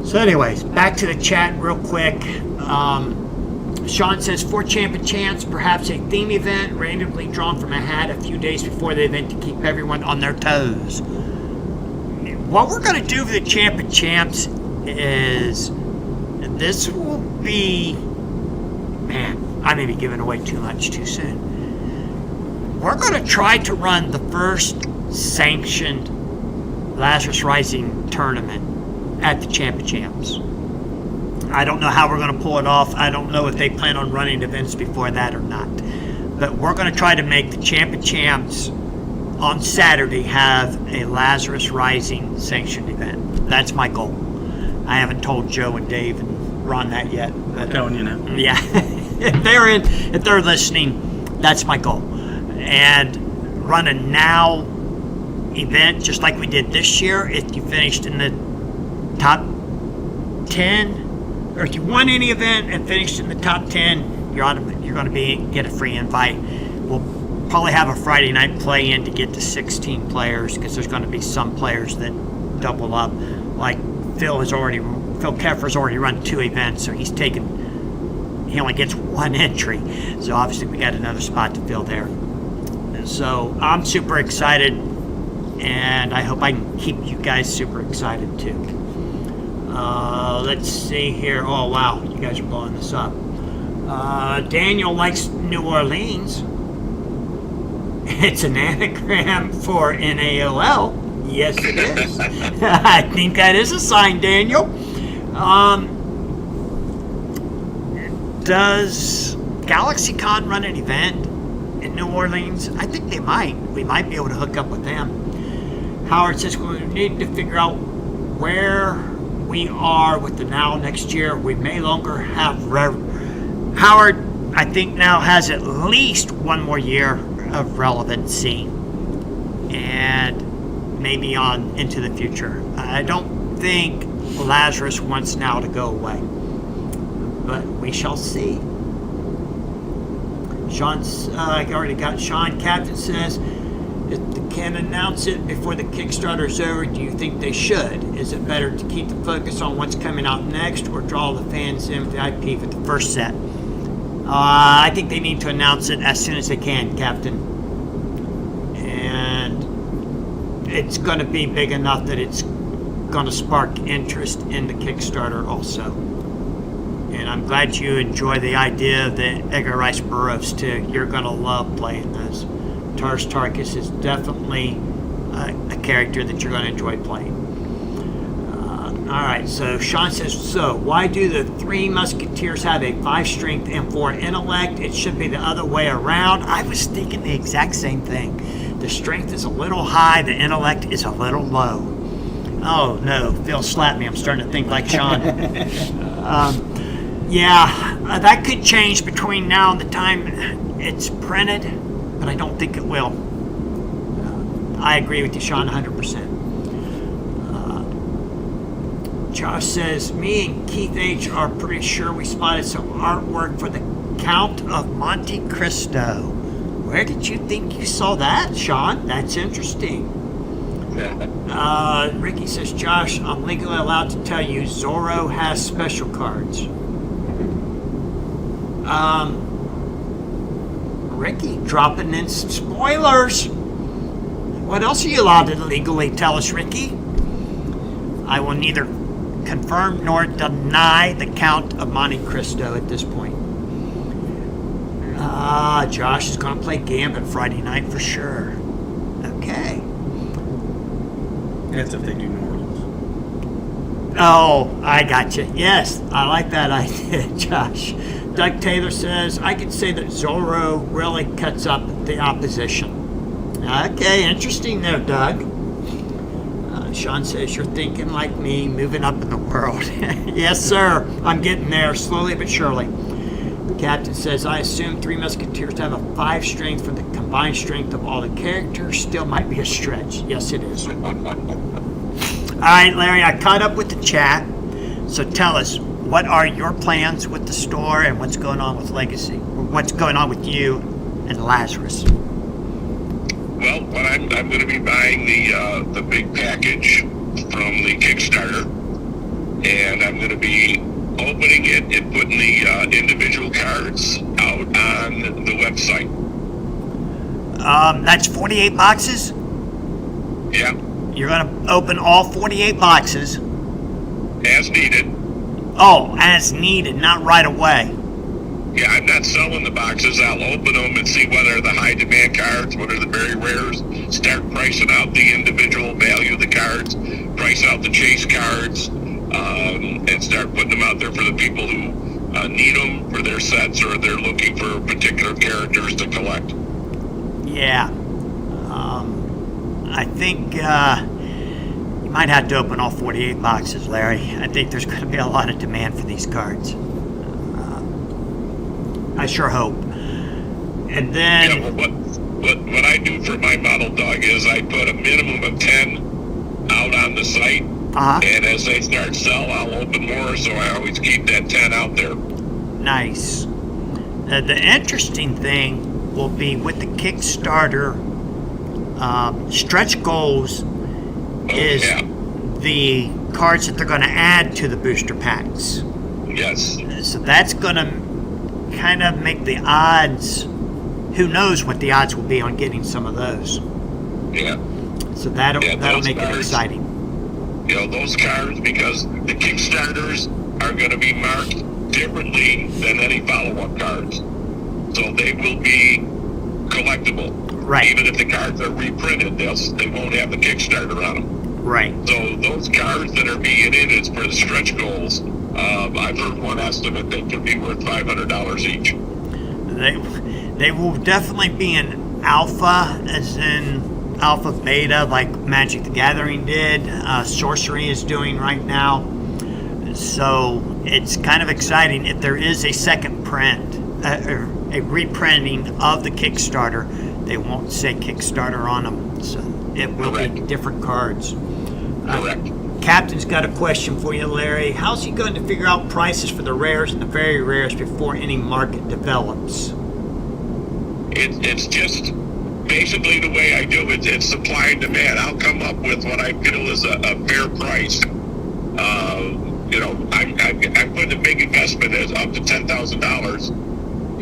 So anyways, back to the chat real quick. Sean says, for Champion Champs, perhaps a theme event randomly drawn from a hat a few days before the event to keep everyone on their toes. What we're going to do for the Champion Champs is, this will be, man, I may be giving away too much too soon. We're going to try to run the first sanctioned Lazarus Rising tournament at the Champion Champs. I don't know how we're going to pull it off. I don't know if they plan on running events before that or not. But we're going to try to make the Champion Champs on Saturday have a Lazarus Rising sanctioned event. That's my goal. I haven't told Joe and Dave and Ron that yet. But, I'm telling you now. Yeah. if they're listening, that's my goal. And run a NAOL event just like we did this year. If you finished in the top 10, or if you won any event and finished in the top 10, you're going to get a free invite. We'll probably have a Friday night play-in to get to 16 players, because there's going to be some players that double up. Like Phil Keffer's already run 2 events, so he only gets 1 entry. So obviously we got another spot to fill there. So I'm super excited, and I hope I can keep you guys super excited too. Let's see here. Oh, wow. You guys are blowing this up. Daniel likes New Orleans. It's an anagram for NAOL. Yes, it is. I think that is a sign, Daniel. Does GalaxyCon run an event in New Orleans? I think they might. We might be able to hook up with them. Howard says we need to figure out where we are with the NAOL next year. We may longer have Howard, I think, now has at least 1 more year of relevancy, and maybe on into the future. I don't think Lazarus wants NAOL to go away, but we shall see. I already got Sean. Captain says, if they can announce it before the Kickstarter is over, do you think they should? Is it better to keep the focus on what's coming out next, or draw the fans in with the IP for the first set? I think they need to announce it as soon as they can, Captain. And it's going to be big enough that it's going to spark interest in the Kickstarter also. And I'm glad you enjoy the idea of the Edgar Rice Burroughs too. You're going to love playing those. Tars Tarkas is definitely a character that you're going to enjoy playing. All right, so Sean says, so why do the 3 Musketeers have a 5 strength and 4 intellect? It should be the other way around. I was thinking the exact same thing. The strength is a little high, the intellect is a little low. Oh no, Phil slapped me. I'm starting to think like Sean. That could change between now and the time it's printed, but I don't think it will. I agree with you, Sean, 100%. Josh says, me and Keith H. are pretty sure we spotted some artwork for the Count of Monte Cristo. Where did you think you saw that, Sean? That's interesting. Ricky says, Josh, I'm legally allowed to tell you Zorro has special cards. Ricky dropping in some spoilers. What else are you allowed to legally tell us, Ricky? I will neither confirm nor deny the Count of Monte Cristo at this point. Josh is going to play Gambit Friday night for sure. Okay. That's if they do New Orleans. Oh, I got you. Yes, I like that idea, Josh. Doug Taylor says, I can say that Zorro really cuts up the opposition. Okay, interesting there, Doug. Sean says, you're thinking like me, moving up in the world. Yes, sir. I'm getting there, slowly but surely. The captain says, I assume Three Musketeers to have a 5 strength for the combined strength of all the characters. Still might be a stretch. Yes, it is. All right, Larry, I caught up with the chat. So tell us, what are your plans with the store and what's going on with Legacy? Or what's going on with you and Lazarus? Well, I'm going to be buying the big package from the Kickstarter, and I'm going to be opening it and putting the individual cards out on the website. That's 48 boxes? Yeah, You're going to open all 48 boxes? as needed. Oh, as needed, not right away. Yeah, I'm not selling the boxes. I'll open them and see what are the high demand cards, what are the very rares, start pricing out the individual value of the cards, price out the chase cards, and start putting them out there for the people who need them for their sets or they're looking for particular characters to collect. Yeah. I think you might have to open all 48 boxes, Larry. I think there's going to be a lot of demand for these cards. I sure hope. And then... Yeah, well, what I do for my model dog is I put a minimum of 10 out on the site. And as they start sell, I'll open more, so I always keep that 10 out there. Nice. The interesting thing will be with the Kickstarter stretch goals is the cards that they're going to add to the booster packs. Yes. So that's going to kind of make the odds, who knows what the odds will be on getting some of those. Yeah. So that'll make it exciting. You know, those cards, because the Kickstarters are going to be marked differently than any follow-up cards. So they will be collectible. Right. Even if the cards are reprinted, they won't have the Kickstarter on them. Right. So those cards that are being in it for the stretch goals, I've heard one estimate they could be worth $500 each. They will definitely be in alpha, as in alpha beta, like Magic the Gathering did. Sorcery is doing right now. So it's kind of exciting. If there is a second print, or a reprinting of the Kickstarter, they won't say Kickstarter on them. So it will be different cards. Correct. Captain's got a question for you, Larry. How's he going to figure out prices for the rares and the very rares before any market develops? It's just basically the way I do it. It's supply and demand. I'll come up with what I feel is a fair price. You know, I'm putting a big investment as up to $10,000,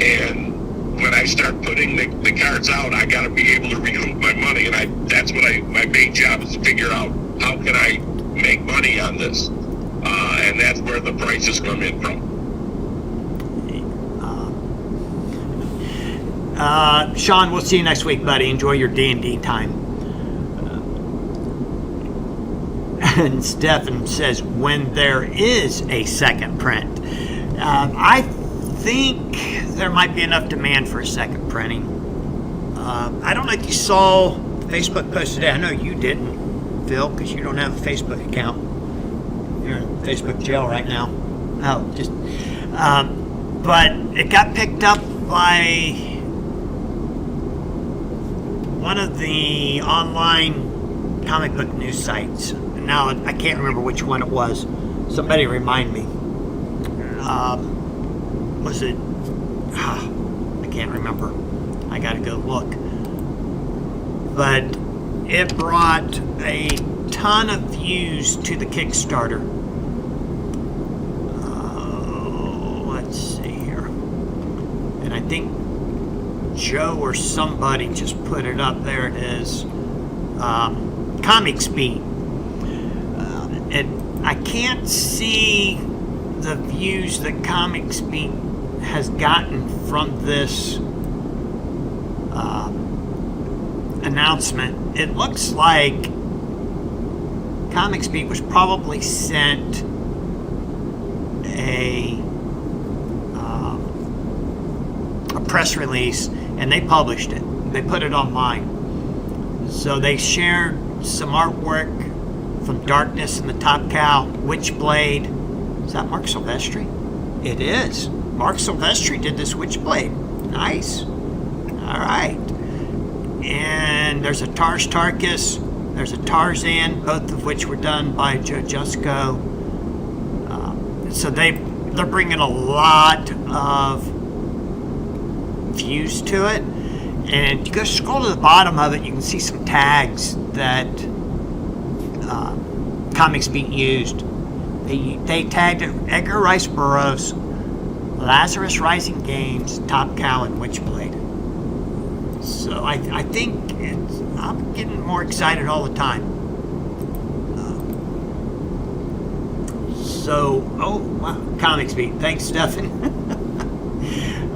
and when I start putting the cards out, I got to be able to recoup my money, and that's what my main job is, to figure out how can I make money on this, and that's where the prices come in from. Sean, we'll see you next week, buddy. Enjoy your D&D time. And Stefan says, when there is a second print, I think there might be enough demand for a second printing. I don't know if you saw Facebook post today. I know you didn't, Phil, because you don't have a Facebook account. You're in Facebook jail right now. But it got picked up by one of the online comic book news sites. Now, I can't remember which one it was. Somebody remind me. Was it... I can't remember. I got to go look. But it brought a ton of views to the Kickstarter. Let's see here. And I think Joe or somebody just put it up. There it is. Comic Speed. And I can't see the views that Comic Speed has gotten from this announcement. It looks like Comic Speed was probably sent a press release, and they published it. They put it online. So they shared some artwork from Darkness and the Top Cow, Witchblade. Is that Mark Silvestri? It is. Mark Silvestri did this Witchblade. Nice. All right. And there's a Tars Tarkus. There's a Tarzan, both of which were done by Joe Jusko. So they're bringing a lot of views to it. And you go scroll to the bottom of it, you can see some tags that Comic Speed used. They tagged it Edgar Rice Burroughs, Lazarus Rising Games, Top Cow, and Witchblade. So I think I'm getting more excited all the time. Wow, Comic Speed. Thanks, Stefan.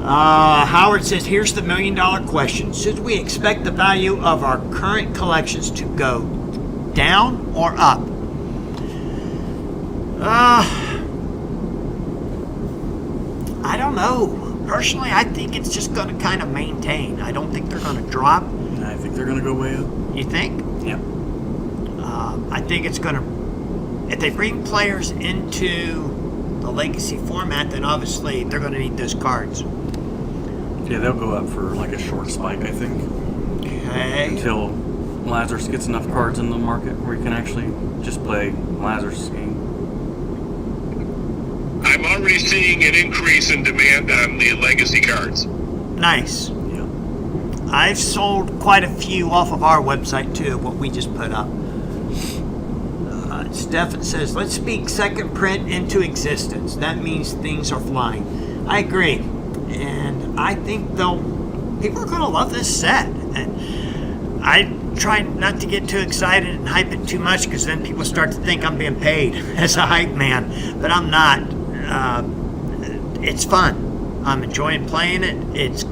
Howard says, here's the $1 million question. Should we expect the value of our current collections to go down or up? I don't know. Personally, I think it's just going to kind of maintain. I don't think they're going to drop. I think they're going to go way up. You think? Yeah. I think it's going to... If they bring players into the Legacy format, then obviously they're going to need those cards. Yeah, they'll go up for like a short spike, I think. Okay. Until Lazarus gets enough cards in the market where you can actually just play Lazarus' game. I'm already seeing an increase in demand on the legacy cards. Nice. Yeah. I've sold quite a few off of our website too, what we just put up. Stefan says, let's speak second print into existence. That means things are flying. I agree. And I think people are going to love this set. And I try not to get too excited and hype it too much, because then people start to think I'm being paid as a hype man. But I'm not. It's fun. I'm enjoying playing it. It's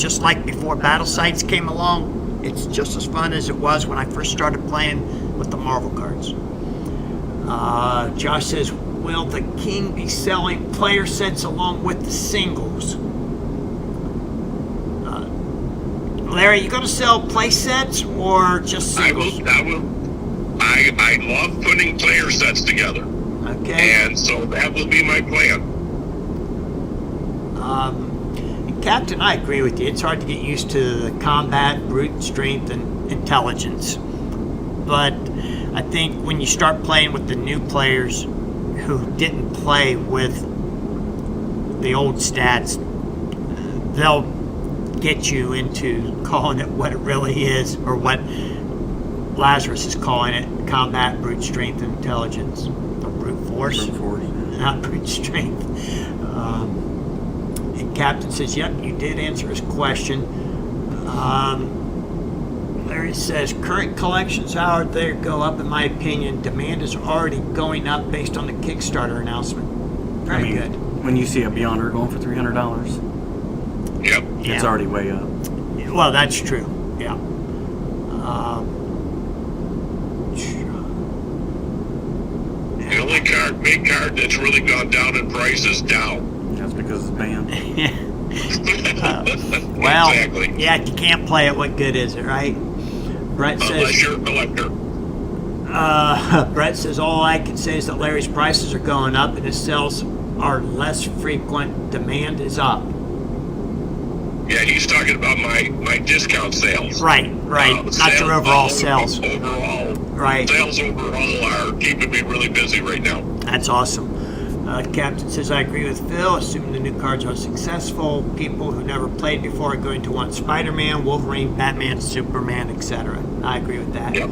just like before Battle Sites came along. It's just as fun as it was when I first started playing with the Marvel cards. Josh says, will the King be selling player sets along with the singles? Larry, you going to sell play sets or just singles? I love putting player sets together. Okay. And so that will be my plan. Captain, I agree with you. It's hard to get used to the combat, brute strength, and intelligence. But I think when you start playing with the new players who didn't play with the old stats, they'll get you into calling it what it really is, or what Lazarus is calling it: combat, brute strength, and intelligence. Or brute force. Brute force. Not brute strength. And Captain says, yep, you did answer his question. Larry says, current collections, Howard, they go up in my opinion. Demand is already going up based on the Kickstarter announcement. Very good. When you see a Beyonder going for $300, Yep. it's already way up. Well, that's true. Yeah. The only big card that's really gone down in price is Dow. That's because it's banned. Well, Exactly. yeah, if you can't play it, what good is it, right? Brett Unless says, you're a collector. Brett says, all I can say is that Larry's prices are going up and his sales are less frequent. Demand is up. Yeah, he's talking about my discount sales. Right. Not your overall sales. Overall. Right. Sales overall are keeping me really busy right now. That's awesome. Captain says, I agree with Phil. Assuming the new cards are successful, people who never played before are going to want Spider-Man, Wolverine, Batman, Superman, etc. I agree with that. Yep.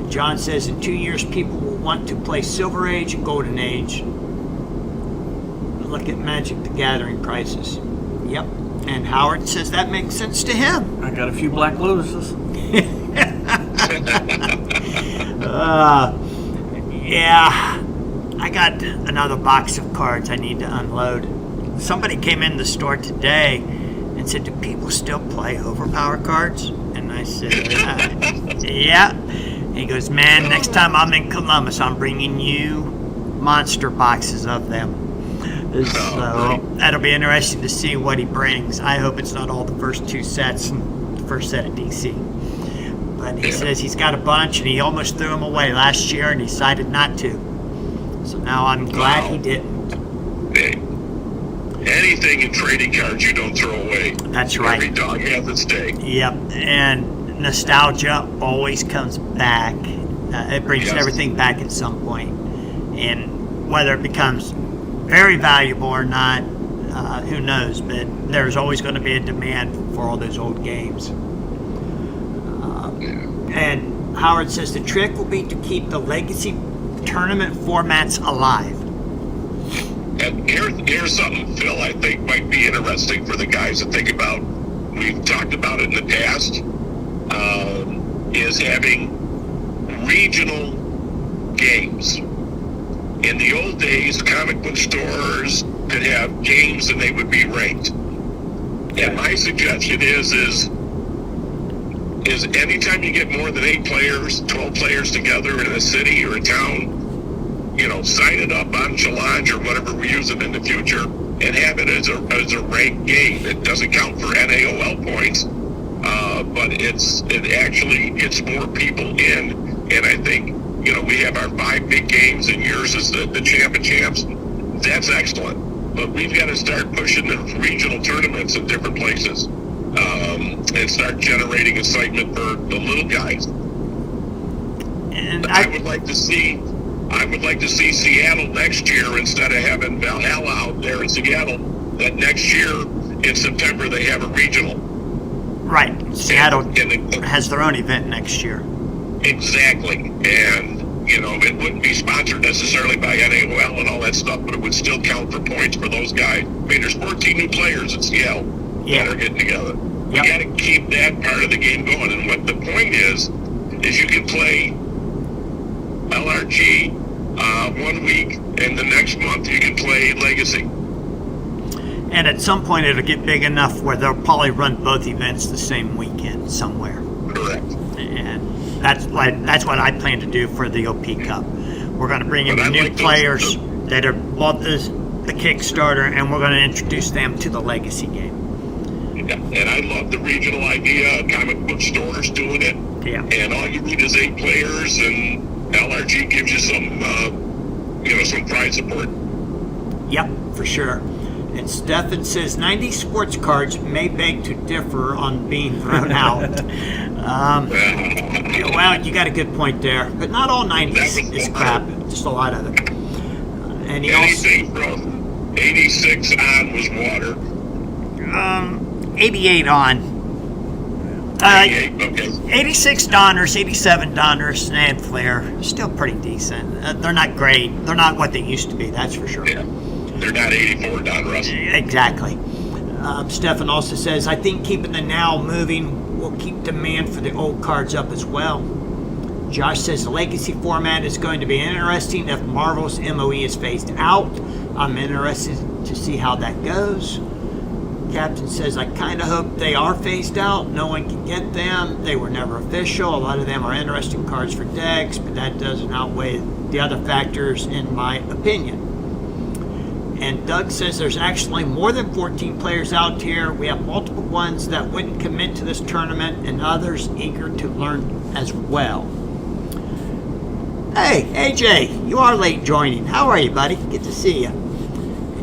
John says, in 2 years, people will want to play Silver Age and Golden Age. Look at Magic the Gathering prices. Yep. And Howard says that makes sense to him. I got a few Black Lotuses. Yeah. I got another box of cards I need to unload. Somebody came in the store today and said, do people still play overpower cards? And I said, yeah. And he goes, man, next time I'm in Columbus, I'm bringing you monster boxes of them. So that'll be interesting to see what he brings. I hope it's not all the first two sets and the first set of DC. But he says he's got a bunch and he almost threw them away last year and he decided not to. So now I'm glad he didn't. Hey, anything in trading cards you don't throw away. That's right. Every dog has its day. Yep. And nostalgia always comes back. It brings everything back at some point. And whether it becomes very valuable or not, who knows? But there's always going to be a demand for all those old games. And Howard says the trick will be to keep the legacy tournament formats alive. And here's something, Phil, I think might be interesting for the guys to think about. We've talked about it in the past, is having regional games. In the old days, comic book stores could have games and they would be ranked. And my suggestion is anytime you get more than 8 players, 12 players together in a city or a town, sign it up on Challenge or whatever we use it in the future and have it as a ranked game. It doesn't count for NAOL points, but it actually gets more people in. And I think, we have our 5 big games and yours is the champ of champs. That's excellent. But we've got to start pushing the regional tournaments in different places. And start generating excitement for the little guys. And I would like to see Seattle next year, instead of having Valhalla out there in Seattle, that next year in September they have a regional. Right. Seattle has their own event next year. Exactly. And it wouldn't be sponsored necessarily by NAOL and all that stuff, but it would still count for points for those guys. I mean, there's 14 new players in Seattle that are getting together. We got to keep that part of the game going. And what the point is you can play LRG 1 week, and the next month you can play Legacy. And at some point it'll get big enough where they'll probably run both events the same weekend somewhere. Correct. And that's what I plan to do for the OP Cup. We're going to bring in the new players that are bought the Kickstarter, and we're going to introduce them to the Legacy game. Yeah, and I love the regional idea. Comic book stores doing it. Yeah. And all you need is 8 players, and LRG gives you some prize support. Yep, for sure. And Stefan says 90 sports cards may beg to differ on being thrown out. Well, you got a good point there, but not all 90s is crap. Just a lot of it. And he anything from 86 on was water. 88 on. 88, okay. 86 Donners, 87 Donners, and Flair. Still pretty decent. They're not great. They're not what they used to be, that's for sure. Yeah. They're not 84 Don Russ. Exactly. Stefan also says, I think keeping the NAOL moving will keep demand for the old cards up as well. Josh says the Legacy format is going to be interesting if Marvel's MOE is phased out. I'm interested to see how that goes. Captain says, I kind of hope they are phased out. No one can get them. They were never official. A lot of them are interesting cards for decks, but that doesn't outweigh the other factors in my opinion. And Doug says there's actually more than 14 players out here. We have multiple ones that wouldn't commit to this tournament and others eager to learn as well. Hey, AJ, you are late joining. How are you, buddy? Good to see you.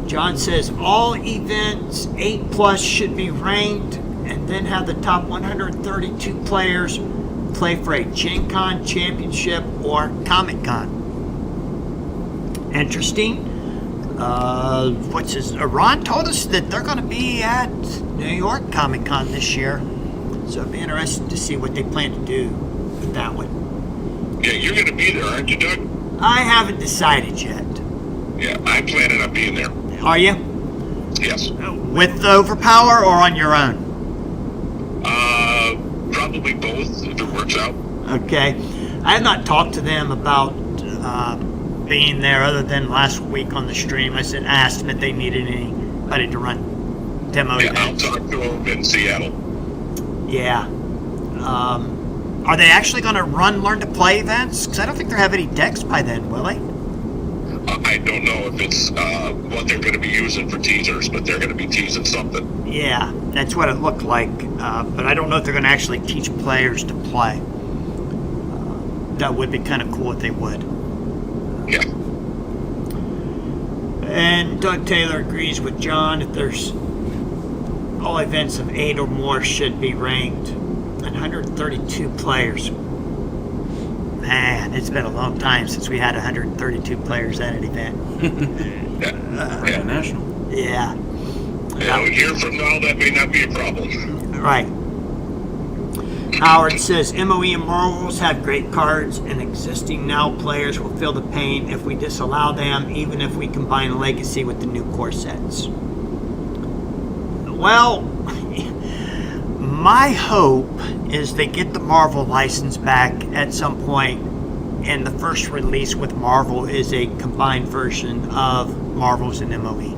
John says all events 8+ should be ranked and then have the top 132 players play for a Gen Con championship or Comic Con. Interesting. Ron told us that they're going to be at New York Comic Con this year. So it'll be interesting to see what they plan to do with that one. Yeah, you're going to be there, aren't you, Doug? I haven't decided yet. Yeah, I'm planning on being there. Are you? Yes. With the Overpower or on your own? Probably both, if it works out. Okay. I have not talked to them about being there other than last week on the stream. I asked them if they needed anybody to run demo Yeah, events. I'll talk to them in Seattle. Yeah. Are they actually going to run Learn to Play events? Because I don't think they'll have any decks by then, will they? I don't know if it's what they're going to be using for teasers, but they're going to be teasing something. Yeah, that's what it looked like. But I don't know if they're going to actually teach players to play. That would be kind of cool if they would. Yeah. And Doug Taylor agrees with John that there's all events of 8 or more should be ranked. 132 players. Man, it's been a long time since we had 132 players at an event. Yeah. National. Yeah. A year from now, that may not be a problem. Right. Howard says MOE and Marvels have great cards, and existing now players will feel the pain if we disallow them, even if we combine Legacy with the new core sets. Well, my hope is they get the Marvel license back at some point, and the first release with Marvel is a combined version of Marvels and MOE.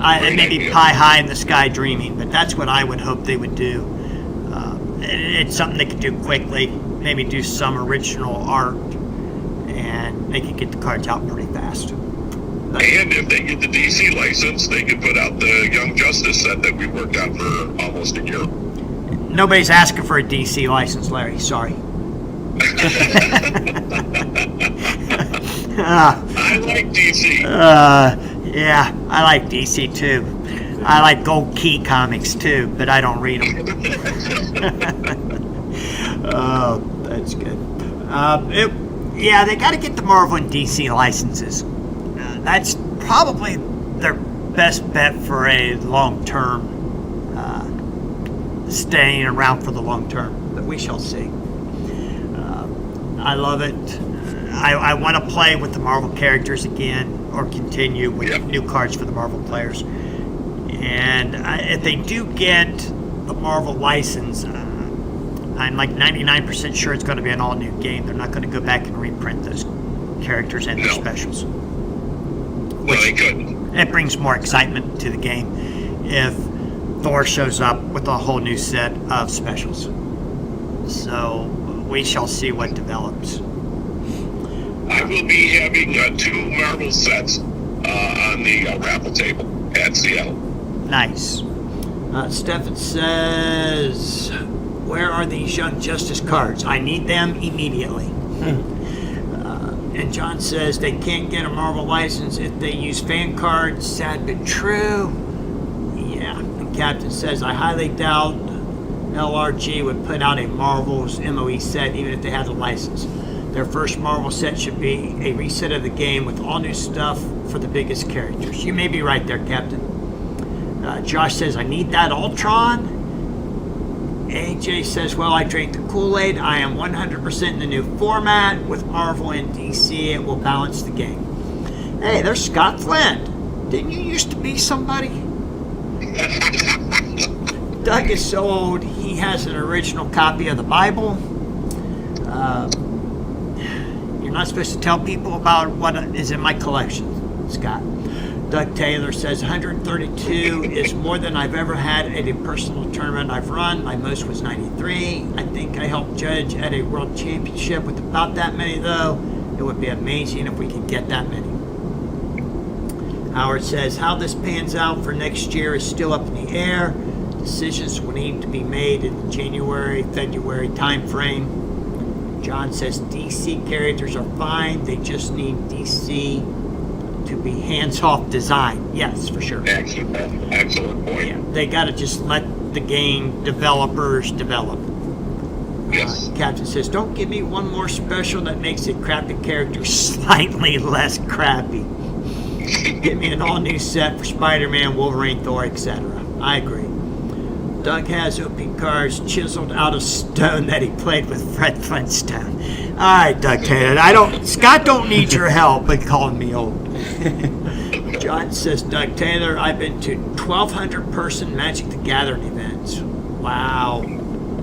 It may be pie high in the sky dreaming, but that's what I would hope they would do. It's something they could do quickly, maybe do some original art, and they could get the cards out pretty fast. And if they get the DC license, they could put out the Young Justice set that we worked on for almost a year. Nobody's asking for a DC license, Larry. Sorry. I like DC. Yeah, I like DC too. I like Gold Key comics too, but I don't read them. Oh, that's good. Yeah, they got to get the Marvel and DC licenses. That's probably their best bet for a long-term, staying around for the long term, but we shall see. I love it. I want to play with the Marvel characters again, or continue with new cards for the Marvel players. And if they do get the Marvel license, I'm like 99% sure it's going to be an all-new game. They're not going to go back and reprint those characters and their specials. Well, they couldn't. It brings more excitement to the game if Thor shows up with a whole new set of specials. So we shall see what develops. I will be having 2 Marvel sets on the raffle table at Seattle. Nice. Stefan says, where are these Young Justice cards? I need them immediately. And John says they can't get a Marvel license if they use fan cards. Sad but true. Yeah. And Captain says, I highly doubt LRG would put out a Marvel's MOE set even if they had the license. Their first Marvel set should be a reset of the game with all new stuff for the biggest characters. You may be right there, Captain. Josh says, I need that Ultron. AJ says, well, I drank the Kool-Aid. I am 100% in the new format. With Marvel and DC, it will balance the game. Hey, there's Scott Flynn. Didn't you used to be somebody? Doug is so old, he has an original copy of the Bible. You're not supposed to tell people about what is in my collection, Scott. Doug Taylor says 132 is more than I've ever had at a personal tournament I've run. My most was 93. I think I helped judge at a world championship with about that many, though. It would be amazing if we could get that many. Howard says how this pans out for next year is still up in the air. Decisions will need to be made in the January, February time frame. John says DC characters are fine. They just need DC to be hands-off design. Yes, for sure. Excellent point. Yeah, they got to just let the game developers develop. Yes. Captain says, don't give me one more special that makes a crappy character slightly less crappy. Give me an all-new set for Spider-Man, Wolverine, Thor, etc. I agree. Doug has OP cards chiseled out of stone that he played with Fred Flintstone. All right, Doug Taylor. Scott don't need your help by calling me old. John says, Doug Taylor, I've been to 1,200 person Magic the Gathering events. Wow.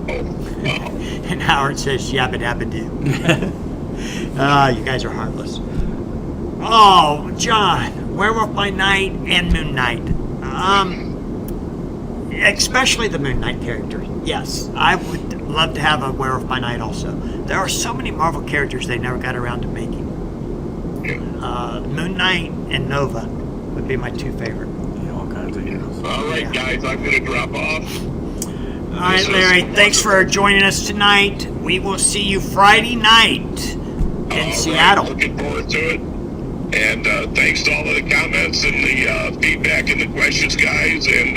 And Howard says, yabba dabba doo. You guys are heartless. Oh, John, Werewolf by Night and Moon Knight. Especially the Moon Knight character. Yes, I would love to have a Werewolf by Night also. There are so many Marvel characters they never got around to making. Moon Knight and Nova would be my two favorite. Yeah, all kinds of heroes. All right, guys, I'm going to drop off. All right, Larry, thanks for joining us tonight. We will see you Friday night in Seattle. Looking forward to it. And thanks to all of the comments and the feedback and the questions, guys. And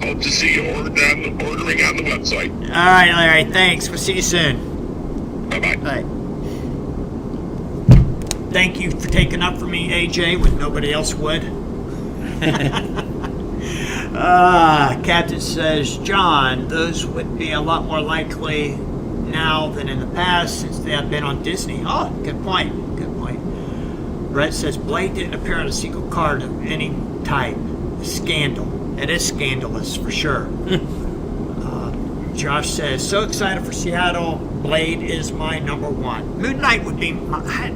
hope to see you ordering on the website. All right, Larry, thanks. We'll see you soon. Bye-bye. Bye. Thank you for taking up for me, AJ, when nobody else would. Captain says, John, those would be a lot more likely now than in the past since they have been on Disney. Oh, good point. Good point. Brett says, Blade didn't appear on a single card of any type. Scandal. It is scandalous for sure. Josh says, so excited for Seattle. Blade is my number one. Moon Knight would be my...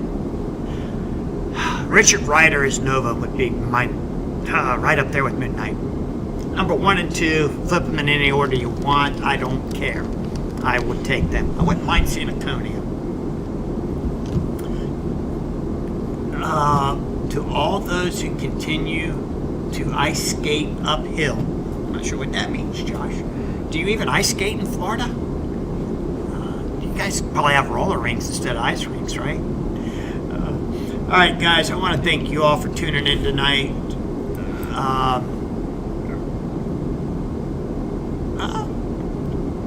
Richard Rider as Nova would be my... right up there with Moon Knight. Number 1 and 2, flip them in any order you want. I don't care. I would take them. I wouldn't mind seeing Aconia. To all those who continue to ice skate uphill. I'm not sure what that means, Josh. Do you even ice skate in Florida? You guys probably have roller rinks instead of ice rinks, right? All right, guys, I want to thank you all for tuning in tonight.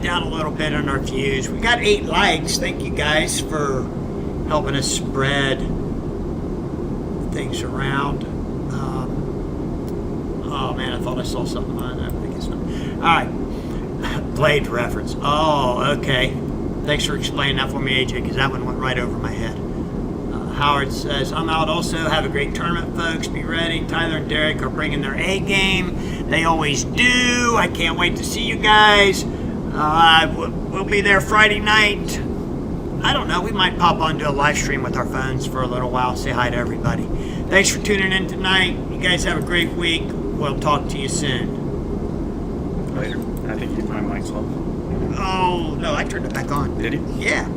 Down a little bit on our views. We got 8 likes. Thank you guys for helping us spread things around. Oh man, I thought I saw something on that. I think it's not. All right, Blade reference. Oh, okay. Thanks for explaining that for me, AJ, because that one went right over my head. Howard says, I'm out also. Have a great tournament, folks. Be ready. Tyler and Derek are bringing their A game. They always do. I can't wait to see you guys. We'll be there Friday night. I don't know. We might pop onto a live stream with our phones for a little while. Say hi to everybody. Thanks for tuning in tonight. You guys have a great week. We'll talk to you soon. Later. I think my mic's off. Oh, no. I turned it back on. Did you? Yeah.